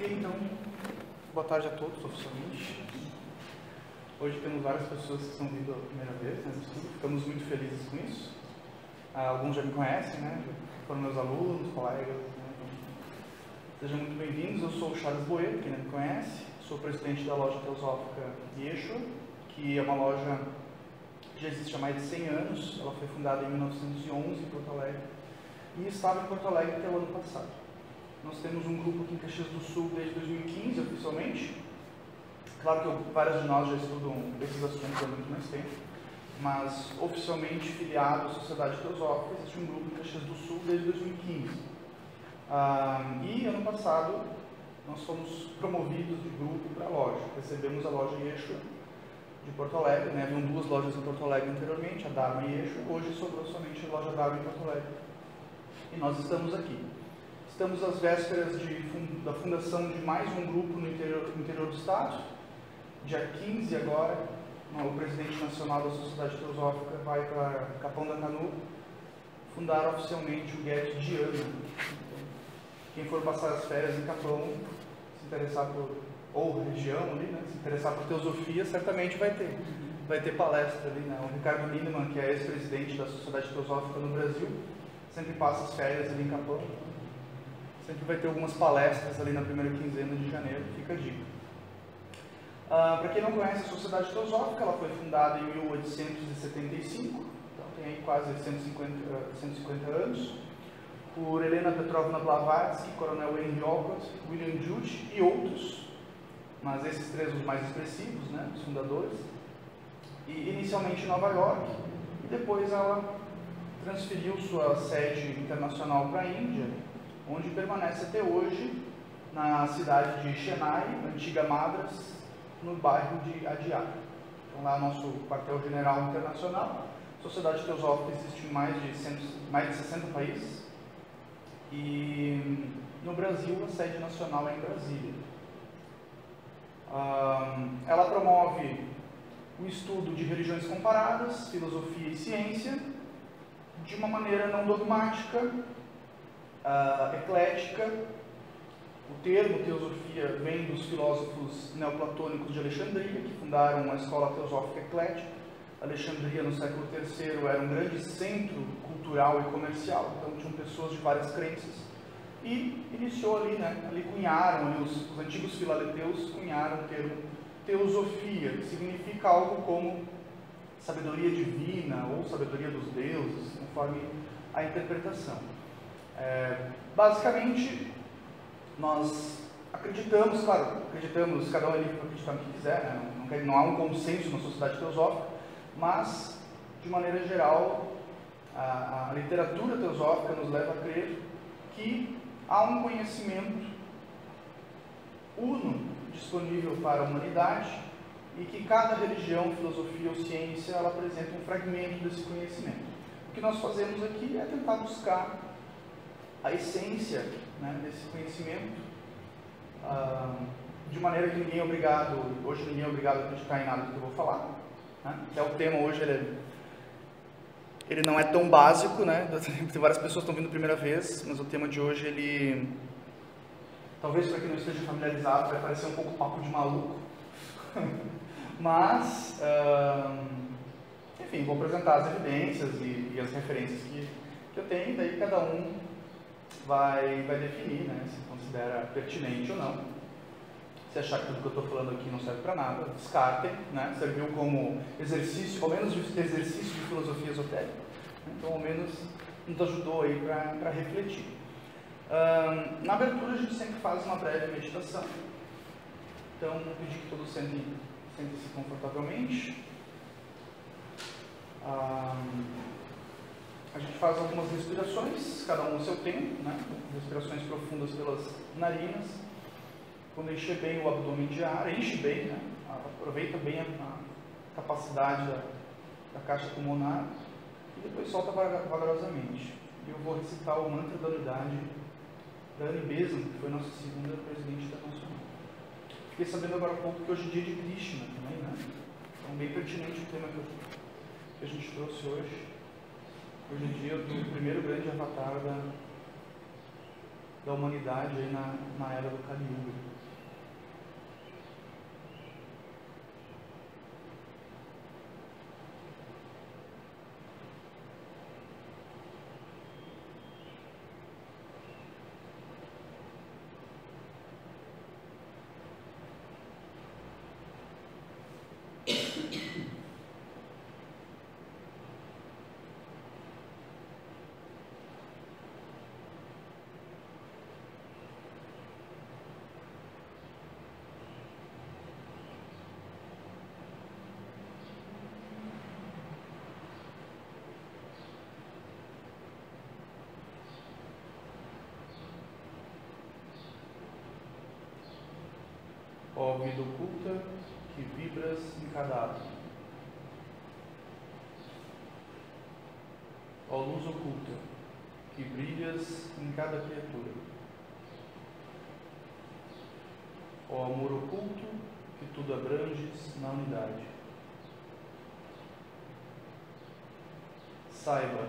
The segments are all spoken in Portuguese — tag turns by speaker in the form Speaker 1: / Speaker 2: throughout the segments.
Speaker 1: Ok, então, boa tarde a todos, oficialmente. Hoje temos várias pessoas que estão vindo a primeira vez nesse estudo, ficamos muito felizes com isso. Alguns já me conhecem, né? Foram meus alunos, colegas. Né? Sejam muito bem-vindos, eu sou o Charles Boedo, quem não me conhece, sou presidente da loja teosófica Yeshua, que é uma loja que já existe há mais de 100 anos, ela foi fundada em 1911 em Porto Alegre e estava em Porto Alegre até o ano passado. Nós temos um grupo aqui em Caxias do Sul desde 2015, oficialmente. Claro que vários de nós já estudam esses assuntos há muito mais tempo, mas oficialmente filiado à Sociedade Teosófica, existe um grupo em Caxias do Sul desde 2015. E ano passado nós fomos promovidos de grupo para a loja. Recebemos a loja Yeshua de Porto Alegre, né? Haviam duas lojas em Porto Alegre anteriormente, a Dharma e Yeshua. Hoje sobrou somente a loja Dharma em Porto Alegre. E nós estamos aqui. Estamos às vésperas da fundação de mais um grupo no interior do estado. Dia 15 agora, o presidente nacional da Sociedade Teosófica vai para Capão da Canoa fundar oficialmente o GET de ano. Então, quem for passar as férias em Capão, se interessar ou região ali, né, se interessar por teosofia, certamente vai ter palestra ali, né? O Ricardo Lindemann, que é ex-presidente da Sociedade Teosófica no Brasil, sempre passa as férias ali em Capão. Sempre vai ter algumas palestras ali na primeira quinzena de janeiro, fica a dica. Para quem não conhece a Sociedade Teosófica, ela foi fundada em 1875, então tem aí quase 150 anos, por Helena Petrovna Blavatsky, Coronel Henry Olcott, William Jude e outros, mas esses três os mais expressivos, né, os fundadores, e inicialmente em Nova York, e depois ela transferiu sua sede internacional para a Índia, onde permanece até hoje na cidade de Chennai, antiga Madras, no bairro de Adyar. Então lá nosso quartel-general internacional. A Sociedade Teosófica existe em mais de 60 países e no Brasil a sede nacional é em Brasília. Ela promove o estudo de religiões comparadas, filosofia e ciência, de uma maneira não dogmática, eclética. O termo teosofia vem dos filósofos neoplatônicos de Alexandria, que fundaram a escola teosófica eclética. Alexandria, no século III, era um grande centro cultural e comercial, então tinham pessoas de várias crenças. E iniciou ali, né? Ali cunharam, ali os antigos filaleteus cunharam o termo teosofia, que significa algo como sabedoria divina ou sabedoria dos deuses, conforme a interpretação. Basicamente, nós acreditamos, claro, cada um é livre para acreditar no que quiser, né? Não há um consenso na Sociedade Teosófica, mas, de maneira geral, a literatura teosófica nos leva a crer que há um conhecimento uno disponível para a humanidade e que cada religião, filosofia ou ciência, ela apresenta um fragmento desse conhecimento. O que nós fazemos aqui é tentar buscar a essência, né, desse conhecimento, de maneira que ninguém é obrigado, hoje ninguém é obrigado a acreditar em nada do que eu vou falar, né? Até o tema hoje ele não é tão básico, né? Tem várias pessoas que estão vindo a primeira vez, mas o tema de hoje, ele, talvez para quem não esteja familiarizado, vai parecer um pouco papo de maluco, mas, enfim, vou apresentar as evidências e as referências que eu tenho, daí cada um vai definir, né, se considera pertinente ou não. Se achar que tudo que eu estou falando aqui não serve para nada, descartem, né, serviu como exercício, ao menos exercício de filosofia esotérica, então ao menos nos ajudou aí para refletir. Na abertura a gente sempre faz uma breve meditação, então vou pedir que todos sentem-se confortavelmente. A gente faz algumas respirações, cada um no seu tempo, né? Respirações profundas pelas narinas. Quando encher bem o abdômen de ar, enche bem, né? Aproveita bem a capacidade da caixa pulmonar e depois solta vagarosamente. E eu vou recitar o mantra da unidade da Annie Besant, que foi nossa segunda presidente internacional. Fiquei sabendo agora há pouco que hoje é dia de Krishna também, né? Então, bem pertinente o tema que a gente trouxe hoje. Hoje é dia do primeiro grande avatar da humanidade aí na era do Kali Yuga. Ó vida oculta que vibras em cada átomo. Ó luz oculta que brilhas em cada criatura. Ó amor oculto que tudo abranges na unidade. Saiba,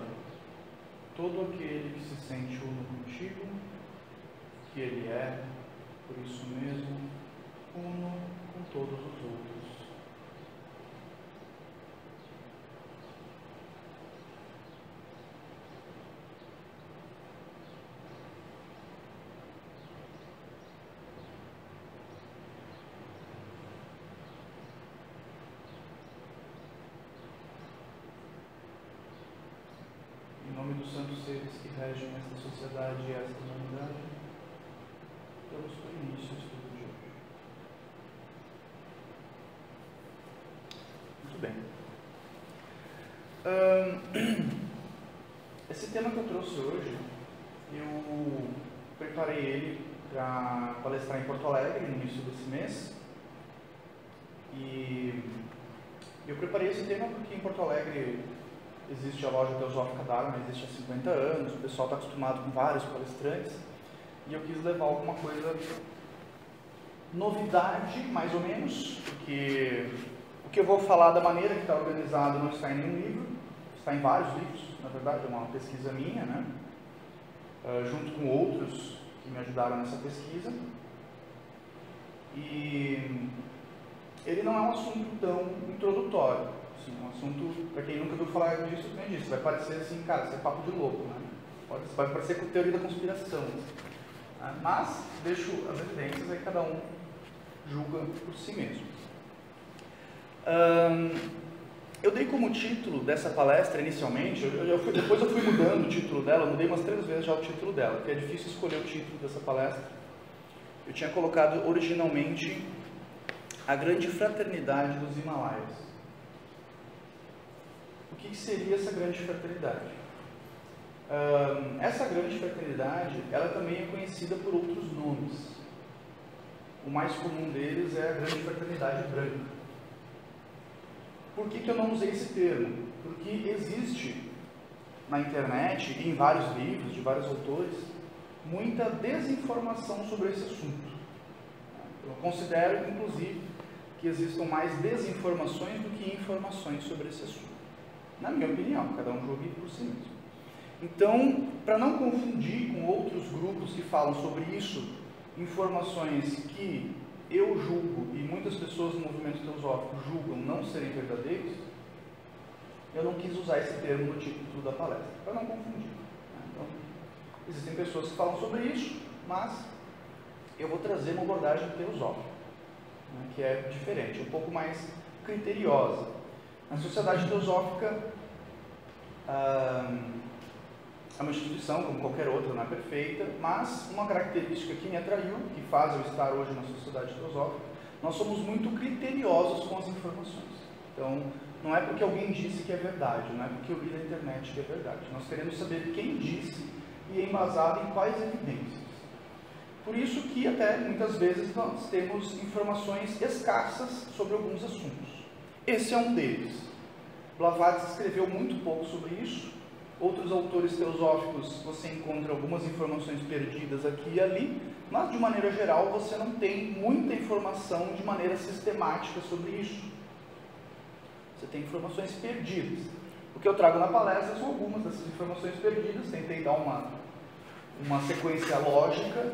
Speaker 1: todo aquele que se sente uno contigo, que ele é, por isso mesmo, uno com todos os outros. Em nome dos santos seres que regem esta sociedade e esta humanidade, damos por início ao estudo de hoje. Muito bem. Esse tema que eu trouxe hoje, eu preparei ele para palestrar em Porto Alegre no início desse mês. E eu preparei esse tema porque em Porto Alegre existe a loja Teosófica Dharma, existe há 50 anos, o pessoal está acostumado com vários palestrantes, e eu quis levar alguma coisa, novidade mais ou menos, porque o que eu vou falar da maneira que está organizado não está em nenhum livro, está em vários livros, na verdade é uma pesquisa minha, né? Junto com outros que me ajudaram nessa pesquisa, e ele não é um assunto tão introdutório. Um assunto, para quem nunca ouviu falar disso, como eu disse, vai parecer assim, cara, isso é papo de louco, né? Vai parecer com teoria da conspiração. Né? Mas deixo as evidências, aí cada um julga por si mesmo. Eu dei como título dessa palestra inicialmente, depois eu fui mudando o título dela, eu mudei umas 3 vezes já o título dela, porque é difícil escolher o título dessa palestra. Eu tinha colocado originalmente A Grande Fraternidade dos Himalaias. O que seria essa grande fraternidade? Essa grande fraternidade, ela também é conhecida por outros nomes. O mais comum deles é a grande fraternidade branca. Por que eu não usei esse termo? Porque existe na internet e em vários livros de vários autores muita desinformação sobre esse assunto. Eu considero, inclusive, que existam mais desinformações do que informações sobre esse assunto. Na minha opinião, cada um julgue por si mesmo. Então, para não confundir com outros grupos que falam sobre isso, informações que eu julgo e muitas pessoas no movimento teosófico julgam não serem verdadeiros, eu não quis usar esse termo no título da palestra, para não confundir. Então, existem pessoas que falam sobre isso, mas eu vou trazer uma abordagem teosófica, né, que é diferente, um pouco mais criteriosa. A Sociedade Teosófica é uma instituição, como qualquer outra, não é perfeita, mas uma característica que me atraiu, que faz eu estar hoje na Sociedade Teosófica, nós somos muito criteriosos com as informações. Então, não é porque alguém disse que é verdade, não é porque eu li na internet que é verdade. Nós queremos saber quem disse e é embasado em quais evidências. Por isso que até muitas vezes nós temos informações escassas sobre alguns assuntos. Esse é um deles. Blavatsky escreveu muito pouco sobre isso. Outros autores teosóficos você encontra algumas informações perdidas aqui e ali, mas de maneira geral você não tem muita informação de maneira sistemática sobre isso. Você tem informações perdidas. O que eu trago na palestra são algumas dessas informações perdidas, tentei dar uma sequência lógica.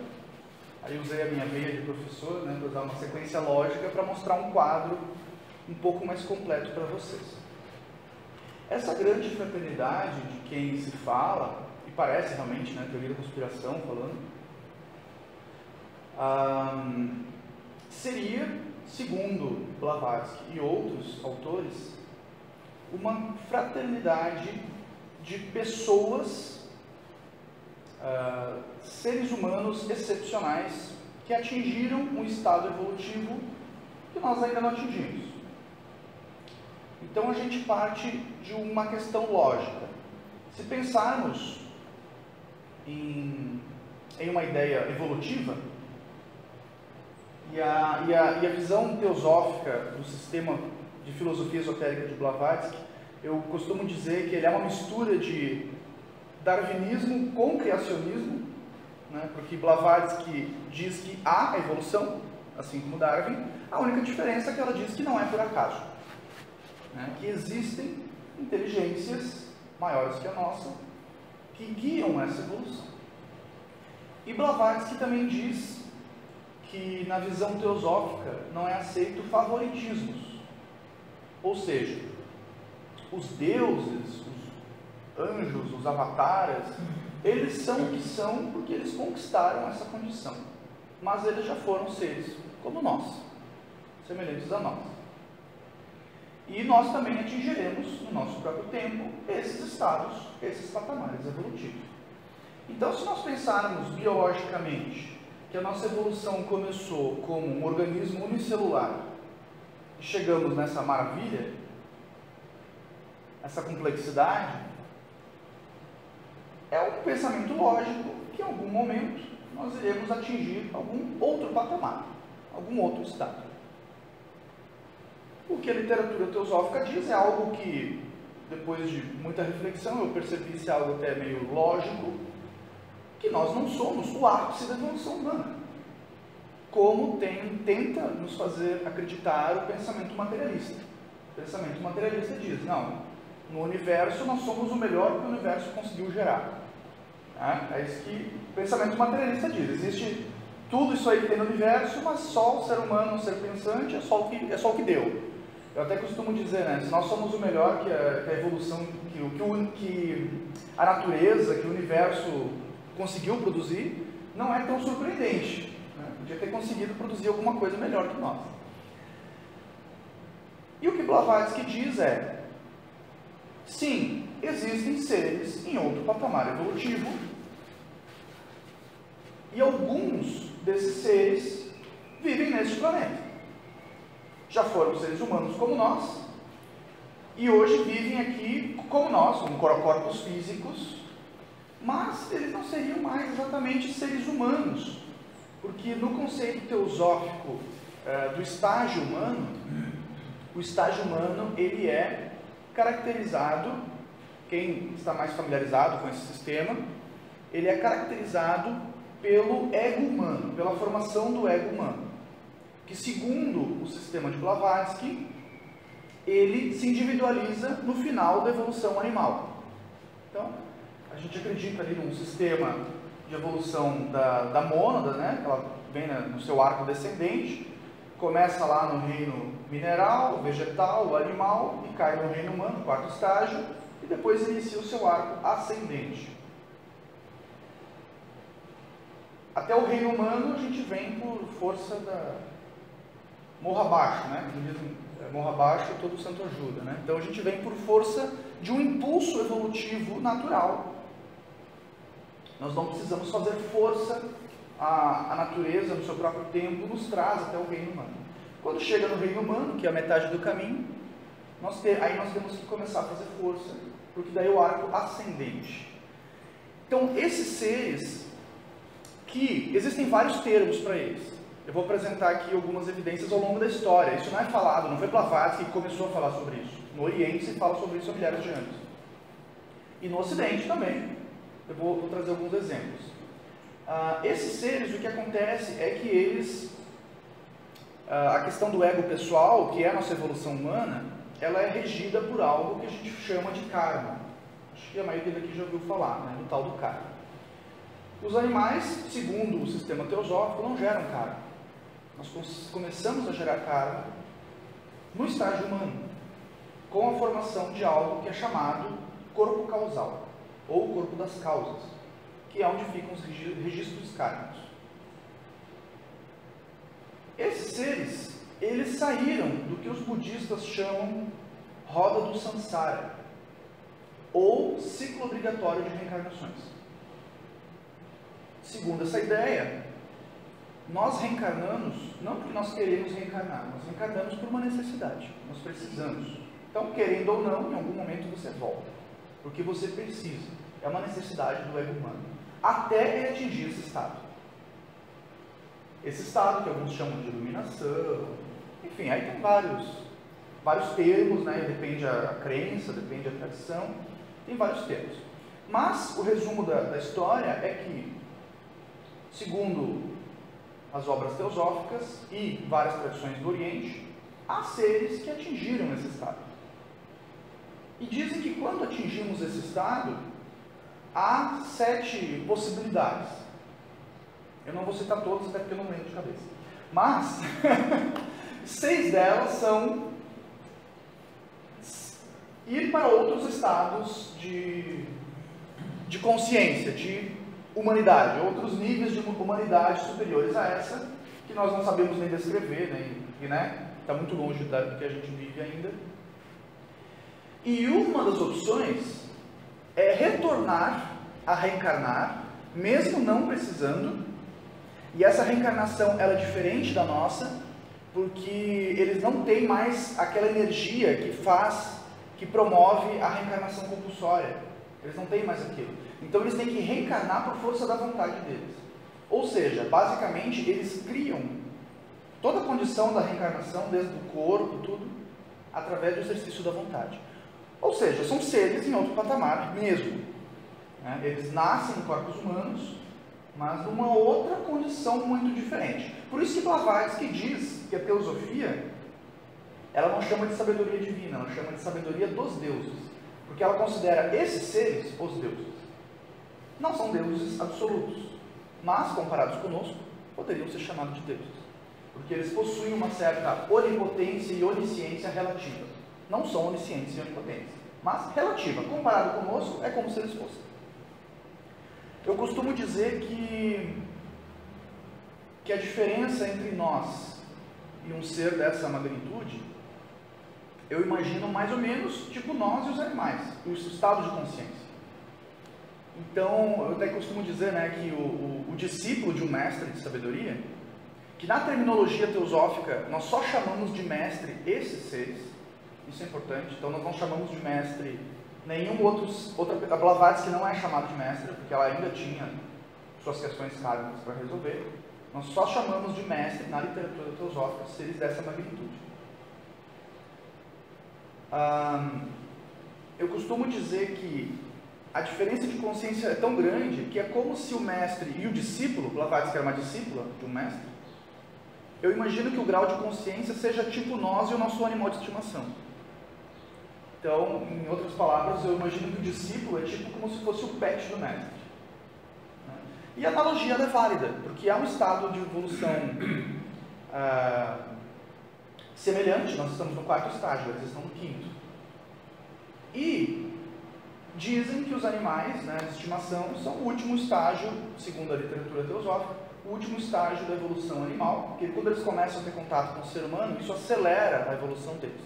Speaker 1: Aí usei a minha veia de professor, né, para usar uma sequência lógica para mostrar um quadro um pouco mais completo para vocês. Essa grande fraternidade de quem se fala, e parece realmente, né, teoria da conspiração falando, seria, segundo Blavatsky e outros autores, uma fraternidade de pessoas, seres humanos excepcionais que atingiram um estado evolutivo que nós ainda não atingimos. Então a gente parte de uma questão lógica. Se pensarmos em uma ideia evolutiva, e a visão teosófica do sistema de filosofia esotérica de Blavatsky, eu costumo dizer que ele é uma mistura de darwinismo com criacionismo, né? Porque Blavatsky diz que há evolução, assim como Darwin. A única diferença é que ela diz que não é por acaso, né? Que existem inteligências maiores que a nossa que guiam essa evolução. E Blavatsky também diz que na visão teosófica não é aceito favoritismos, ou seja, os deuses, os anjos, os avatares, eles são o que são porque eles conquistaram essa condição, mas eles já foram seres como nós, semelhantes a nós. E nós também atingiremos, no nosso próprio tempo, esses estados, esses patamares evolutivos. Então, se nós pensarmos biologicamente que a nossa evolução começou como um organismo unicelular e chegamos nessa maravilha, essa complexidade, é um pensamento lógico que em algum momento nós iremos atingir algum outro patamar, algum outro estado. O que a literatura teosófica diz é algo que, depois de muita reflexão, eu percebi ser algo até meio lógico, que nós não somos o ápice da evolução humana, como tenta nos fazer acreditar o pensamento materialista. O pensamento materialista diz, não, no universo nós somos o melhor que o universo conseguiu gerar. É isso que o pensamento materialista diz. Existe tudo isso aí que tem no universo, mas só o ser humano, o ser pensante, é só o que deu. Eu até costumo dizer, né, se nós somos o melhor que a evolução, que a natureza, que o universo conseguiu produzir, não é tão surpreendente, né? Podia ter conseguido produzir alguma coisa melhor que nós. E o que Blavatsky diz é, sim, existem seres em outro patamar evolutivo, e alguns desses seres vivem neste planeta. Já foram seres humanos como nós, e hoje vivem aqui como nós, com corpos físicos, mas eles não seriam mais exatamente seres humanos, porque no conceito teosófico do estágio humano, o estágio humano ele é caracterizado, quem está mais familiarizado com esse sistema, ele é caracterizado pelo ego humano, pela formação do ego humano, que segundo o sistema de Blavatsky, ele se individualiza no final da evolução animal. Então, a gente acredita ali num sistema de evolução da mônada, né? Que ela vem no seu arco descendente, começa lá no reino mineral, vegetal, animal, e cai no reino humano, quarto estágio, e depois inicia o seu arco ascendente. Até o reino humano a gente vem por força da morra abaixo, né? Morra abaixo todo santo ajuda, né? Então a gente vem por força de um impulso evolutivo natural. Nós não precisamos fazer força, a natureza no seu próprio tempo nos traz até o reino humano. Quando chega no reino humano, que é a metade do caminho, aí nós temos que começar a fazer força, porque daí é o arco ascendente. Então esses seres, que existem vários termos para eles, eu vou apresentar aqui algumas evidências ao longo da história. Isso não é falado, não foi Blavatsky que começou a falar sobre isso. No Oriente se fala sobre isso há milhares de anos. E no Ocidente também. Eu vou trazer alguns exemplos. Esses seres, o que acontece é que eles... a questão do ego pessoal, que é a nossa evolução humana, ela é regida por algo que a gente chama de karma. Acho que a maioria daqui já ouviu falar, né, do tal do karma. Os animais, segundo o sistema teosófico, não geram karma. Nós começamos a gerar karma no estágio humano, com a formação de algo que é chamado corpo causal, ou corpo das causas, que é onde ficam os registros kármicos. Esses seres, eles saíram do que os budistas chamam roda do samsara, ou ciclo obrigatório de reencarnações. Segundo essa ideia, nós reencarnamos, não porque nós queremos reencarnar, nós reencarnamos por uma necessidade, nós precisamos. Então, querendo ou não, em algum momento você volta, porque você precisa, é uma necessidade do ego humano, até ele atingir esse estado. Esse estado que alguns chamam de iluminação, enfim, aí tem vários termos, né? Depende a crença, depende a tradição, tem vários termos. Mas o resumo da história é que, segundo as obras teosóficas e várias tradições do Oriente, há seres que atingiram esse estado. E dizem que quando atingimos esse estado, há 7 possibilidades. Eu não vou citar todas, até porque eu não lembro de cabeça. Mas, 6 delas são ir para outros estados de consciência, de humanidade, outros níveis de humanidade superiores a essa, que nós não sabemos nem descrever, né? Está muito longe do que a gente vive ainda. E uma das opções é retornar a reencarnar, mesmo não precisando, e essa reencarnação ela é diferente da nossa, porque eles não têm mais aquela energia que promove a reencarnação compulsória. Eles não têm mais aquilo. Então eles têm que reencarnar por força da vontade deles. Ou seja, basicamente eles criam toda a condição da reencarnação, desde o corpo, tudo, através do exercício da vontade. Ou seja, são seres em outro patamar mesmo. Né? Eles nascem em corpos humanos, mas numa outra condição muito diferente. Por isso que Blavatsky diz que a teosofia, ela não chama de sabedoria divina, ela chama de sabedoria dos deuses, porque ela considera esses seres os deuses. Não são deuses absolutos, mas comparados conosco, poderiam ser chamados de deuses, porque eles possuem uma certa onipotência e onisciência relativa. Não são oniscientes e onipotentes, mas relativa. Comparado conosco, é como se eles fossem. Eu costumo dizer que a diferença entre nós e um ser dessa magnitude, eu imagino mais ou menos tipo nós e os animais, o estado de consciência. Então, eu até costumo dizer, né, que o discípulo de um mestre de sabedoria, que na terminologia teosófica nós só chamamos de mestre esses seres, isso é importante, então nós não chamamos de mestre nenhum outra Blavatsky não é chamado de mestre, porque ela ainda tinha suas questões kármicas para resolver. Nós só chamamos de mestre na literatura teosófica seres dessa magnitude. Eu costumo dizer que a diferença de consciência é tão grande que é como se o mestre e o discípulo, Blavatsky era uma discípula de um mestre, eu imagino que o grau de consciência seja tipo nós e o nosso animal de estimação. Então, em outras palavras, eu imagino que o discípulo é tipo como se fosse o pet do mestre. E a analogia é válida, porque há um estado de evolução semelhante, nós estamos no 4º estágio, eles estão no 5º. E dizem que os animais, né, de estimação, são o último estágio, segundo a literatura teosófica, o último estágio da evolução animal, porque quando eles começam a ter contato com o ser humano, isso acelera a evolução deles.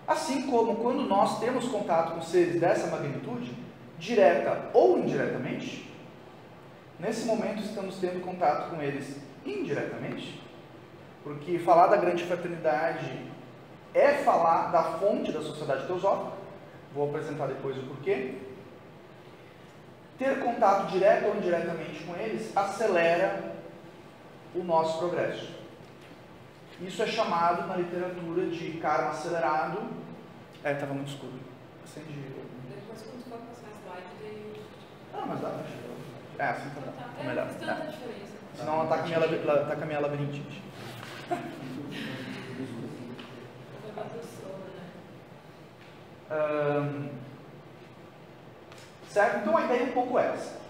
Speaker 1: Assim como quando nós temos contato com seres dessa magnitude, direta ou indiretamente, nesse momento estamos tendo contato com eles indiretamente, porque falar da grande fraternidade é falar da fonte da sociedade teosófica, vou apresentar depois o porquê. Ter contato direto ou indiretamente com eles acelera o nosso progresso. Isso é chamado na literatura de karma acelerado. Estava muito escuro. Acendi.
Speaker 2: Depois, quando for passar a slide, daí...
Speaker 1: Ah, mas dá pra assim tá melhor.
Speaker 2: Não faz tanta diferença.
Speaker 1: Senão ela tá com a minha labirintite. Certo? Então a ideia é um pouco essa.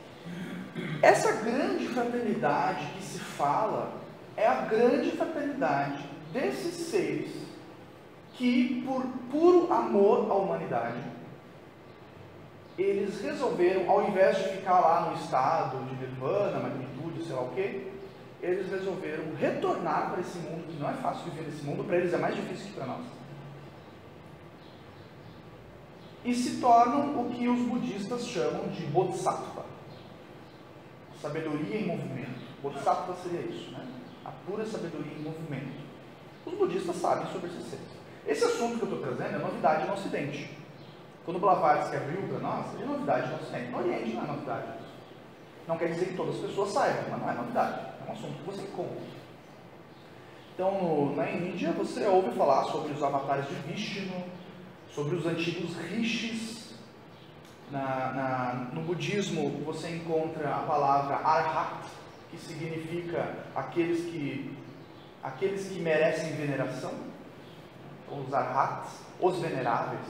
Speaker 1: essa grande fraternidade que se fala é a grande fraternidade desses seres que, por puro amor à humanidade, eles resolveram, ao invés de ficar lá no estado de nirvana, magnitude, sei lá o quê, eles resolveram retornar para esse mundo, que não é fácil viver nesse mundo, para eles é mais difícil que para nós. E se tornam o que os budistas chamam de bodhisattva, sabedoria em movimento. Bodhisattva seria isso, né? A pura sabedoria em movimento. Os budistas sabem sobre esses seres. Esse assunto que eu estou trazendo é novidade no Ocidente. Quando Blavatsky abriu para nós, é novidade no Ocidente. No Oriente não é novidade isso. Não quer dizer que todas as pessoas saibam, mas não é novidade. É um assunto que você encontra. Então, na Índia, você ouve falar sobre os avatares de Vishnu, sobre os antigos rishis. No budismo, você encontra a palavra arhat, que significa aqueles que merecem veneração, os arhats, os veneráveis.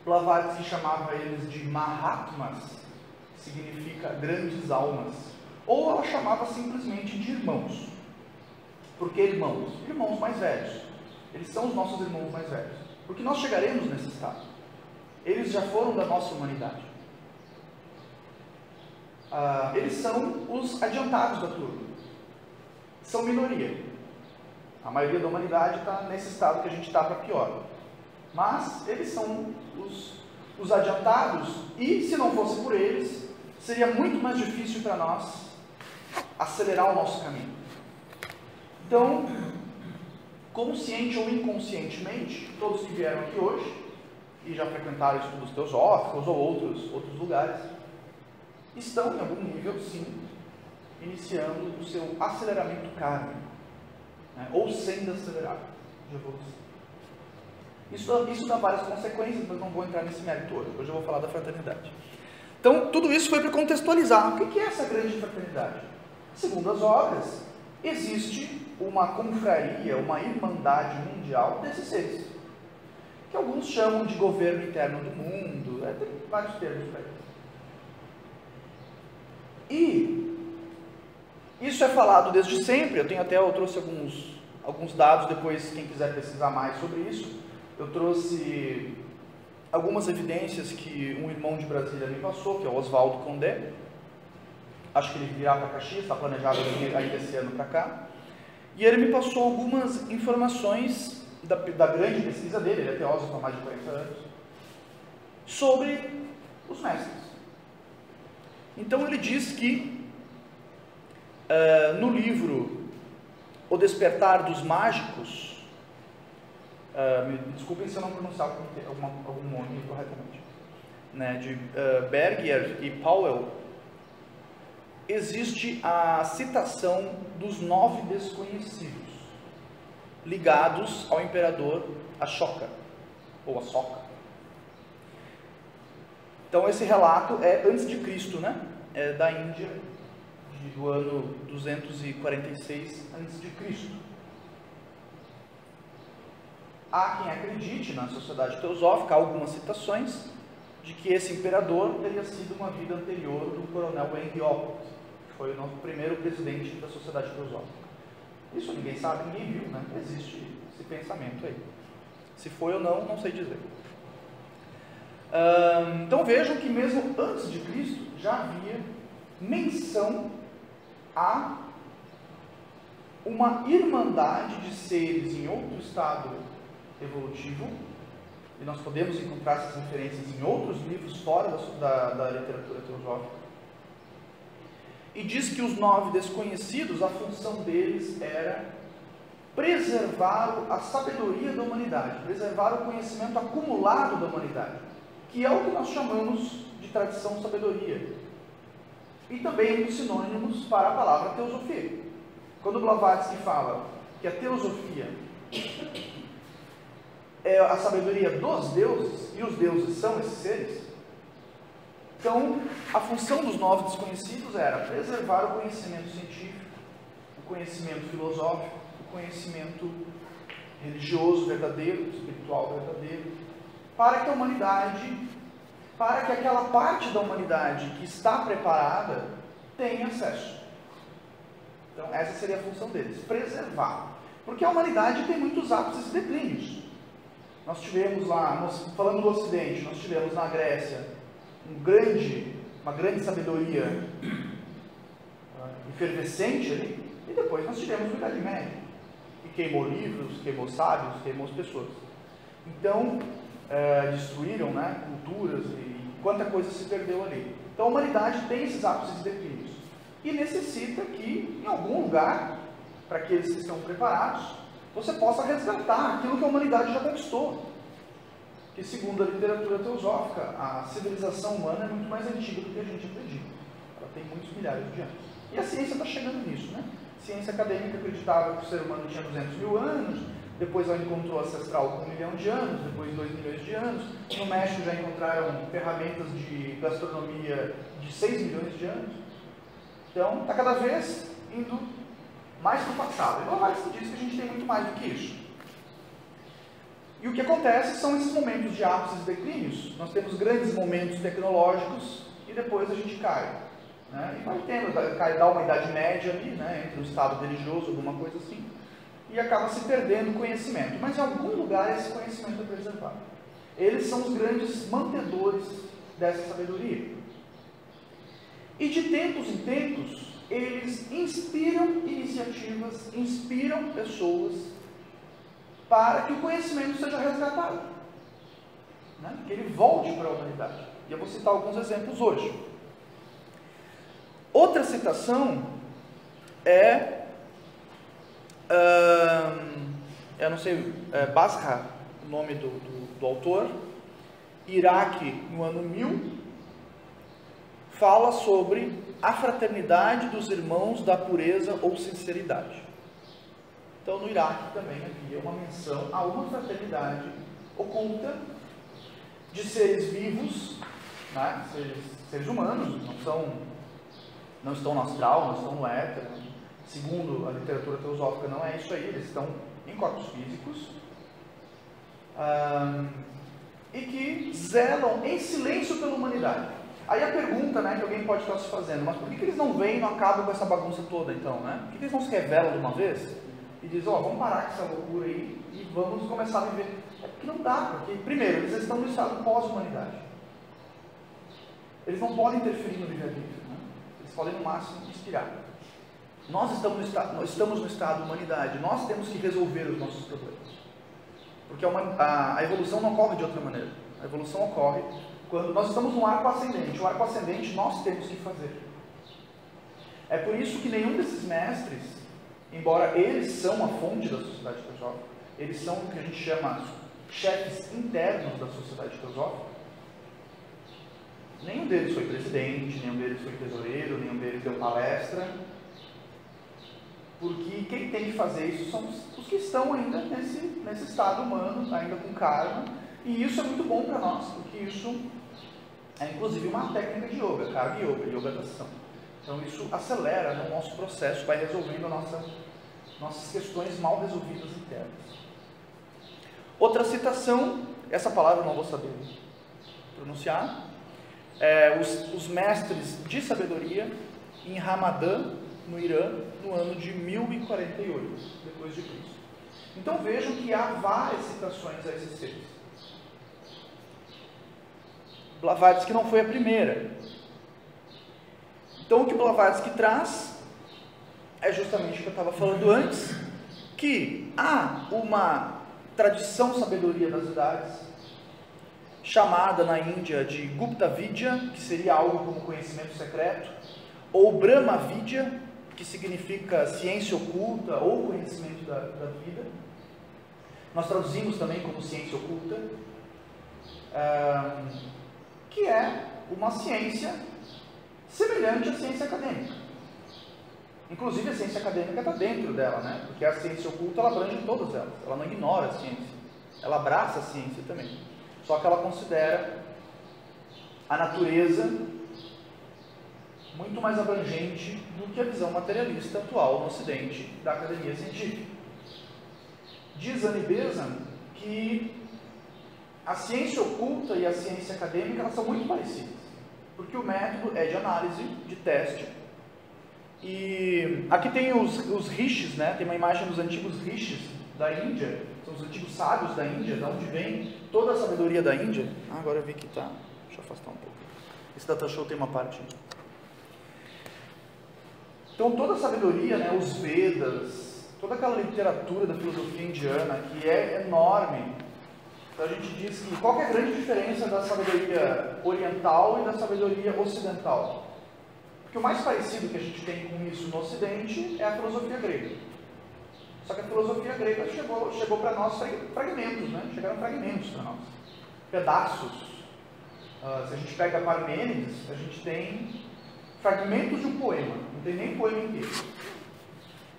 Speaker 1: Blavatsky chamava eles de mahatmas, que significa grandes almas, ou ela chamava simplesmente de irmãos. Por que irmãos? Irmãos mais velhos. Eles são os nossos irmãos mais velhos, porque nós chegaremos nesse estado. Eles já foram da nossa humanidade. Eles são os adiantados da turma. São minoria. A maioria da humanidade está nesse estado que a gente está para pior. Mas eles são os adiantados, e se não fosse por eles, seria muito mais difícil para nós acelerar o nosso caminho. Então, consciente ou inconscientemente, todos que vieram aqui hoje, e já frequentaram estudos teosóficos ou outros lugares, estão em algum nível, sim, iniciando o seu aceleramento kármico, né? Ou sendo acelerado de evolução. Isso dá várias consequências, mas não vou entrar nesse mérito hoje. Hoje eu vou falar da fraternidade. Então, tudo isso foi para contextualizar. O que é essa grande fraternidade? Segundo as obras, existe uma confraria, uma irmandade mundial desses seres, que alguns chamam de governo interno do mundo, tem vários termos para isso. E isso é falado desde sempre. Eu trouxe alguns dados, depois quem quiser pesquisar mais sobre isso. Eu trouxe algumas evidências que um irmão de Brasília me passou, que é o Oswaldo Condé. Acho que ele virá para Caxias, está planejado vir ainda esse ano para cá. E ele me passou algumas informações da grande pesquisa dele, ele é teósofo há mais de 40 anos, sobre os mestres. Então ele diz que no livro O Despertar dos Mágicos, me desculpem se eu não pronunciar algum nome corretamente, né, de Berger e Powell, existe a citação dos 9 desconhecidos ligados ao imperador Ashoka, ou Asoka. Então esse relato é antes de Cristo, né? É da Índia, do ano 246 antes de Cristo. Há quem acredite, na sociedade teosófica, há algumas citações de que esse imperador teria sido uma vida anterior do coronel Henriópolis, que foi o nosso primeiro presidente da sociedade teosófica. Isso ninguém sabe, ninguém viu, né? Existe esse pensamento aí. Se foi ou não, não sei dizer. Então vejam que mesmo antes de Cristo já havia menção a uma irmandade de seres em outro estado evolutivo, e nós podemos encontrar essas referências em outros livros fora da literatura teosófica. E diz que os 9 desconhecidos, a função deles era preservar a sabedoria da humanidade, preservar o conhecimento acumulado da humanidade, que é o que nós chamamos de tradição sabedoria, e também um dos sinônimos para a palavra teosofia. Quando Blavatsky fala que a teosofia é a sabedoria dos deuses, e os deuses são esses seres, então a função dos 9 desconhecidos era preservar o conhecimento científico, o conhecimento filosófico, o conhecimento religioso verdadeiro, espiritual verdadeiro, para que a humanidade para que aquela parte da humanidade que está preparada tenha acesso. Então, essa seria a função deles, preservar. Porque a humanidade tem muitos ápices e declínios. Nós tivemos lá, falando do Ocidente, nós tivemos na Grécia uma grande sabedoria efervescente ali, e depois nós tivemos a Idade Média, que queimou livros, queimou sábios, queimou as pessoas. Então, destruíram, né, culturas e quanta coisa se perdeu ali. Então a humanidade tem esses ápices e declínios e necessita que, em algum lugar, para aqueles que estão preparados, você possa resgatar aquilo que a humanidade já conquistou. Que, segundo a literatura teosófica, a civilização humana é muito mais antiga do que a gente acredita. Ela tem muitos milhares de anos. E a ciência está chegando nisso, né? A ciência acadêmica acreditava que o ser humano tinha 200 mil anos, depois ela encontrou ancestral com 1 milhão de anos, depois 2 milhões de anos. No México já encontraram ferramentas de gastronomia de 6 milhões de anos. Então, está cada vez indo mais para o passado. E Blavatsky diz que a gente tem muito mais do que isso. E o que acontece são esses momentos de ápices e declínios. Nós temos grandes momentos tecnológicos e depois a gente cai. Né? E vai tendo, dá uma idade média ali, né, entre um estado religioso, alguma coisa assim, e acaba se perdendo o conhecimento. Mas em algum lugar esse conhecimento é preservado. Eles são os grandes mantedores dessa sabedoria. E de tempos em tempos, eles inspiram iniciativas, inspiram pessoas para que o conhecimento seja resgatado, né? Que ele volte para a humanidade. E eu vou citar alguns exemplos hoje. Outra citação é, eu não sei, Basra, o nome do autor, Iraque, no ano 1000, fala sobre a fraternidade dos irmãos da pureza ou sinceridade. Então, no Iraque também havia uma menção a uma fraternidade oculta de seres vivos, né? seres humanos, não estão no astral, não estão no éter. Segundo a literatura teosófica, não é isso aí, eles estão em corpos físicos, e que zelam em silêncio pela humanidade. Aí a pergunta, né, que alguém pode estar se fazendo, mas por que eles não vêm e não acabam com essa bagunça toda então, né? Por que eles não se revelam de uma vez e dizem, vamos parar com essa loucura aí e vamos começar a viver? É porque não dá, porque primeiro, eles estão no estado pós-humanidade. Eles não podem interferir no livre-arbítrio, né? Eles podem no máximo inspirar. Nós estamos no estado humanidade, nós temos que resolver os nossos problemas. Porque a evolução não ocorre de outra maneira. A evolução ocorre quando nós estamos no arco ascendente. O arco ascendente nós temos que fazer. É por isso que nenhum desses mestres, embora eles são a fonte da sociedade teosófica, eles são o que a gente chama chefes internos da sociedade teosófica, nenhum deles foi presidente, nenhum deles foi tesoureiro, nenhum deles deu palestra, porque quem tem que fazer isso são os que estão ainda nesse estado humano, ainda com karma, e isso é muito bom para nós, porque isso é inclusive uma técnica de yoga, karma yoga, yogadação. Então isso acelera o nosso processo, vai resolvendo nossas questões mal resolvidas internas. Outra citação, essa palavra eu não vou saber pronunciar, os mestres de sabedoria em Ramadã, no Irã, no ano de 1048 depois de Cristo. Então vejam que há várias citações a esses seres. Blavatsky não foi a primeira. Então o que Blavatsky traz é justamente o que eu estava falando antes, que há uma tradição sabedoria das idades, chamada na Índia de Gupta Vidya, que seria algo como conhecimento secreto, ou Brahma Vidya, que significa ciência oculta ou conhecimento da vida. Nós traduzimos também como ciência oculta, que é uma ciência semelhante à ciência acadêmica. Inclusive a ciência acadêmica está dentro dela, né? Porque a ciência oculta ela abrange todas elas, ela não ignora a ciência, ela abraça a ciência também. Só que ela considera a natureza muito mais abrangente do que a visão materialista atual no Ocidente da academia científica. Diz Annie Besant que a ciência oculta e a ciência acadêmica, elas são muito parecidas, porque o método é de análise, de teste. E aqui tem os rishis, né? Tem uma imagem dos antigos rishis da Índia, são os antigos sábios da Índia, de onde vem toda a sabedoria da Índia. Agora eu vi que tá, deixa eu afastar um pouco. Esse data show tem uma parte. Então toda a sabedoria, né, os Vedas, toda aquela literatura da filosofia indiana, que é enorme. Então a gente diz que qual que é a grande diferença da sabedoria oriental e da sabedoria ocidental? Porque o mais parecido que a gente tem com isso no Ocidente é a filosofia grega. Só que a filosofia grega chegou para nós fragmentos, né? Chegaram fragmentos para nós, pedaços. Se a gente pega Parmênides, a gente tem fragmentos de um poema, não tem nem poema inteiro.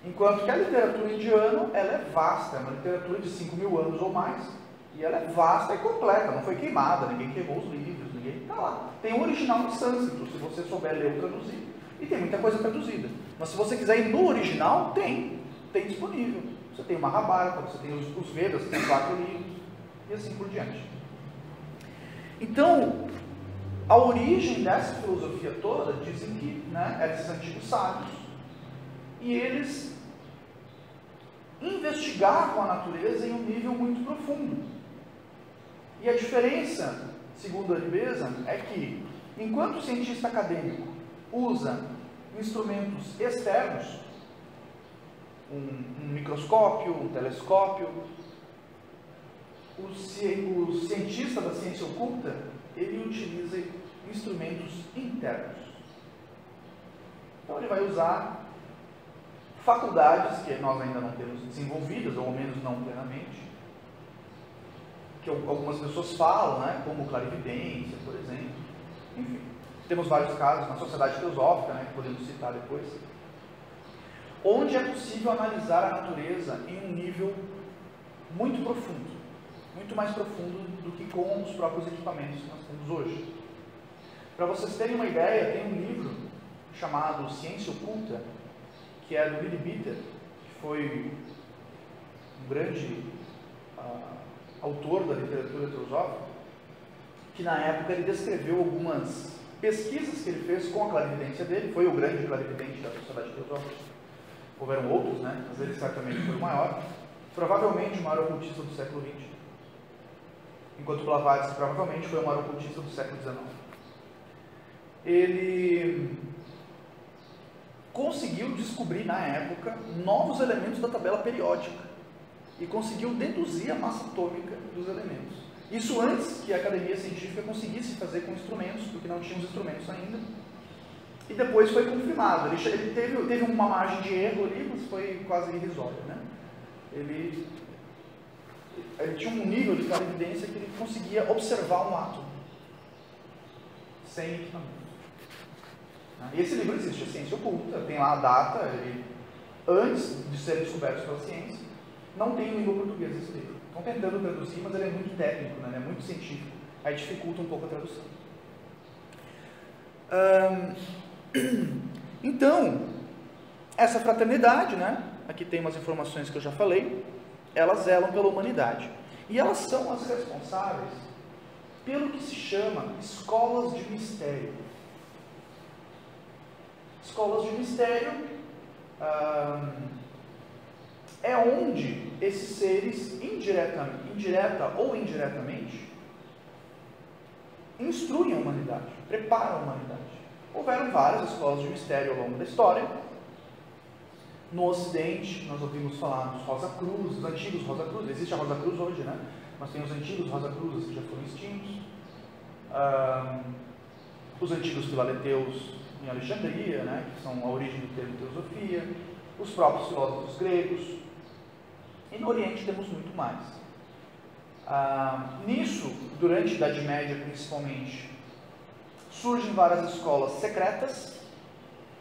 Speaker 1: Enquanto que a literatura indiana, ela é vasta, é uma literatura de 5.000 anos ou mais, e ela é vasta e completa, não foi queimada, ninguém queimou os livros, ninguém está lá. Tem o original em sânscrito, se você souber ler ou traduzir, e tem muita coisa traduzida. Mas se você quiser ir no original, tem disponível. Você tem o Mahabharata, você tem os Vedas, você tem 4 livros, e assim por diante. Então, a origem dessa filosofia toda, dizem que, né, é desses antigos sábios, e eles investigavam a natureza em um nível muito profundo. E a diferença, segundo a Aribesa, é que, enquanto o cientista acadêmico usa instrumentos externos, um microscópio, um telescópio, o cientista da ciência oculta, ele utiliza instrumentos internos. Então ele vai usar faculdades que nós ainda não temos desenvolvidas, ou ao menos não plenamente, que algumas pessoas falam, né, como clarividência, por exemplo. Enfim, temos vários casos na sociedade teosófica, né, que podemos citar depois, onde é possível analisar a natureza em um nível muito profundo, muito mais profundo do que com os próprios equipamentos que nós temos hoje. Para vocês terem uma ideia, tem um livro chamado Ciência Oculta, que é do Willy Bitter, que foi um grande autor da literatura teosófica, que na época ele descreveu algumas pesquisas que ele fez com a clarividência dele. Foi o grande clarividente da sociedade teosófica. Houveram outros, né? Mas ele certamente foi o maior. Provavelmente o maior ocultista do século XX. Enquanto Blavatsky provavelmente foi o maior ocultista do século XIX. Ele conseguiu descobrir na época novos elementos da tabela periódica e conseguiu deduzir a massa atômica dos elementos. Isso antes que a academia científica conseguisse fazer com instrumentos, porque não tinha os instrumentos ainda. E depois foi confirmado. Ele teve uma margem de erro ali, mas foi quase irrisória, né? Ele tinha um nível de clarividência que ele conseguia observar um átomo sem equipamento. E esse livro existe, a Ciência Oculta, tem lá a data, antes de ser descoberto pela ciência. Não tem em língua portuguesa esse livro. Estão tentando traduzir, mas ele é muito técnico, né? Ele é muito científico. Aí dificulta um pouco a tradução. Então, essa fraternidade, né? Aqui tem umas informações que eu já falei. Elas zelam pela humanidade. E elas são as responsáveis pelo que se chama escolas de mistério. Escolas de mistério é onde esses seres, indireta ou indiretamente, instruem a humanidade, preparam a humanidade. Houveram várias escolas de mistério ao longo da história. No Ocidente, nós ouvimos falar dos Rosa Cruz, dos antigos Rosa Cruz. Existe a Rosa Cruz hoje, né? Mas tem os antigos Rosa Cruzes que já foram extintos. Os antigos Filaleteus em Alexandria, né? Que são a origem do termo teosofia. Os próprios filósofos gregos. E no Oriente temos muito mais. Nisso, durante a Idade Média principalmente, surgem várias escolas secretas,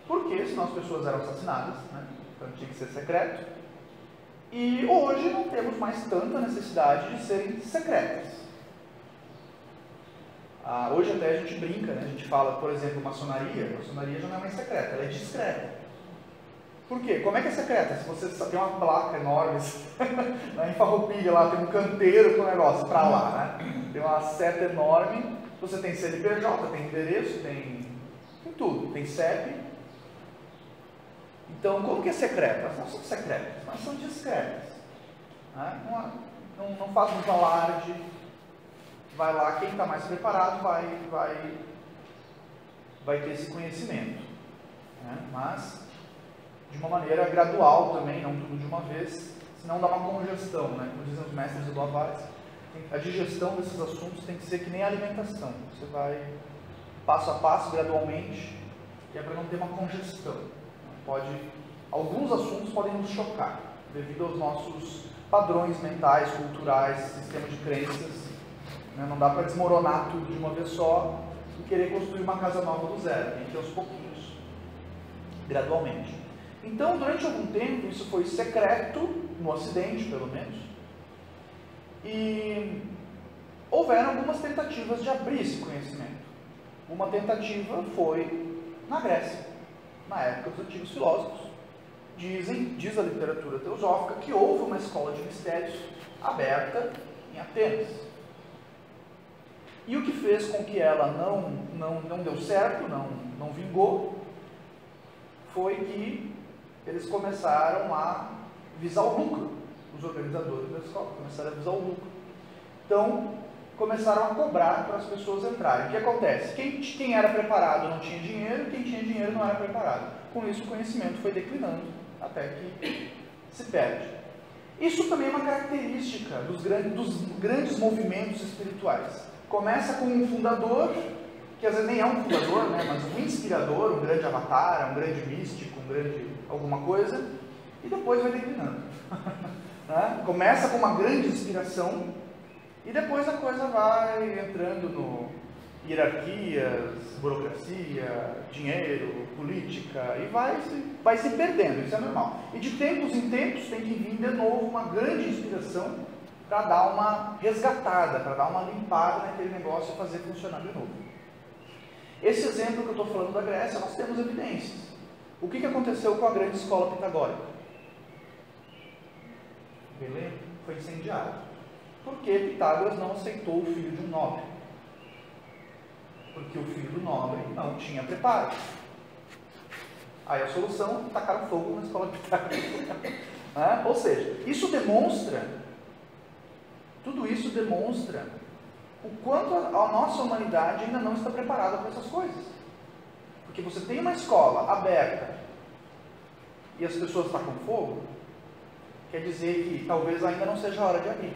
Speaker 1: porque senão as pessoas eram assassinadas, né? Então tinha que ser secreto. E hoje não temos mais tanta necessidade de serem secretas. Hoje até a gente brinca, né? A gente fala, por exemplo, maçonaria. A maçonaria já não é mais secreta, ela é discreta. Por quê? Como é que é secreta? Se você só tem uma placa enorme, em Farroupilha lá, tem um canteiro com o negócio para lá, né? Tem uma seta enorme, você tem CNPJ, tem endereço, tem tudo, tem CEP. Então, como que é secreta? Elas não são secretas, mas são discretas. Né? Não faz muito alarde, vai lá, quem está mais preparado vai ter esse conhecimento. Né? Mas, de uma maneira gradual também, não tudo de uma vez, senão dá uma congestão, né? Como dizem os mestres do Blavatsky, a digestão desses assuntos tem que ser que nem a alimentação. Você vai passo a passo, gradualmente, que é para não ter uma congestão. Alguns assuntos podem nos chocar, devido aos nossos padrões mentais, culturais, sistema de crenças. Né? Não dá para desmoronar tudo de uma vez só e querer construir uma casa nova do zero. Tem que ir aos pouquinhos, gradualmente. Então, durante algum tempo, isso foi secreto, no Ocidente, pelo menos, e houveram algumas tentativas de abrir esse conhecimento. Uma tentativa foi na Grécia, na época dos antigos filósofos. Diz a literatura teosófica que houve uma escola de mistérios aberta em Atenas. E o que fez com que ela não deu certo, não vingou, foi que eles começaram a visar o lucro. Os organizadores da escola começaram a visar o lucro. Então, começaram a cobrar para as pessoas entrarem. O que acontece? Quem era preparado não tinha dinheiro, quem tinha dinheiro não era preparado. Com isso, o conhecimento foi declinando, até que se perde. Isso também é uma característica dos grandes movimentos espirituais. Começa com um fundador, que às vezes nem é um fundador, né, mas um inspirador, um grande avatar, um grande místico, um grande alguma coisa, e depois vai declinando. Né? Começa com uma grande inspiração, e depois a coisa vai entrando no hierarquias, burocracia, dinheiro, política, e vai se perdendo, isso é normal. E de tempos em tempos tem que vir de novo uma grande inspiração para dar uma resgatada, para dar uma limpada naquele negócio e fazer funcionar de novo. Esse exemplo que eu estou falando da Grécia, nós temos evidências. O que aconteceu com a grande escola pitagórica? Belém foi incendiado. Porque Pitágoras não aceitou o filho de um nobre. Porque o filho do nobre não tinha preparo. Aí a solução, tacaram fogo na escola de Pitágoras. Ou seja, tudo isso demonstra o quanto a nossa humanidade ainda não está preparada para essas coisas. Porque você tem uma escola aberta e as pessoas tacam fogo, quer dizer que talvez ainda não seja a hora de abrir.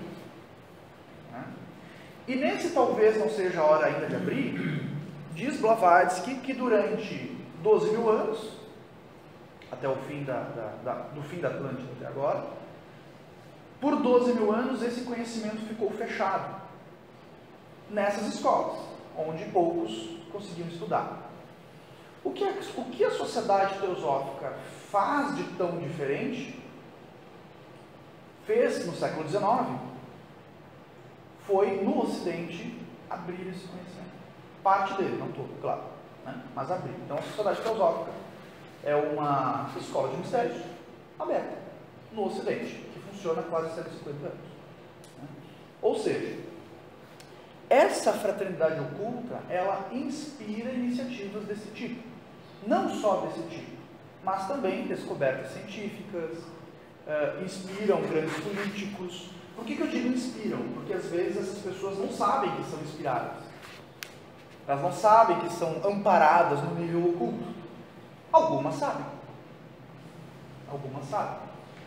Speaker 1: E nesse talvez não seja a hora ainda de abrir, diz Blavatsky que durante 12 mil anos, até o fim do fim da Atlântida até agora, por 12 mil anos esse conhecimento ficou fechado nessas escolas, onde poucos conseguiam estudar. O que a sociedade teosófica faz de tão diferente, fez no século XIX, foi no Ocidente abrir esse conhecimento. Parte dele, não todo, claro, né? Mas abrir. Então a sociedade teosófica é uma escola de mistérios aberta no Ocidente, que funciona há quase 150 anos. Né? Ou seja, essa fraternidade oculta, ela inspira iniciativas desse tipo. Não só desse tipo, mas também descobertas científicas, inspiram grandes políticos. Por que eu digo inspiram? Porque às vezes essas pessoas não sabem que são inspiradas. Elas não sabem que são amparadas no nível oculto. Algumas sabem. Algumas sabem.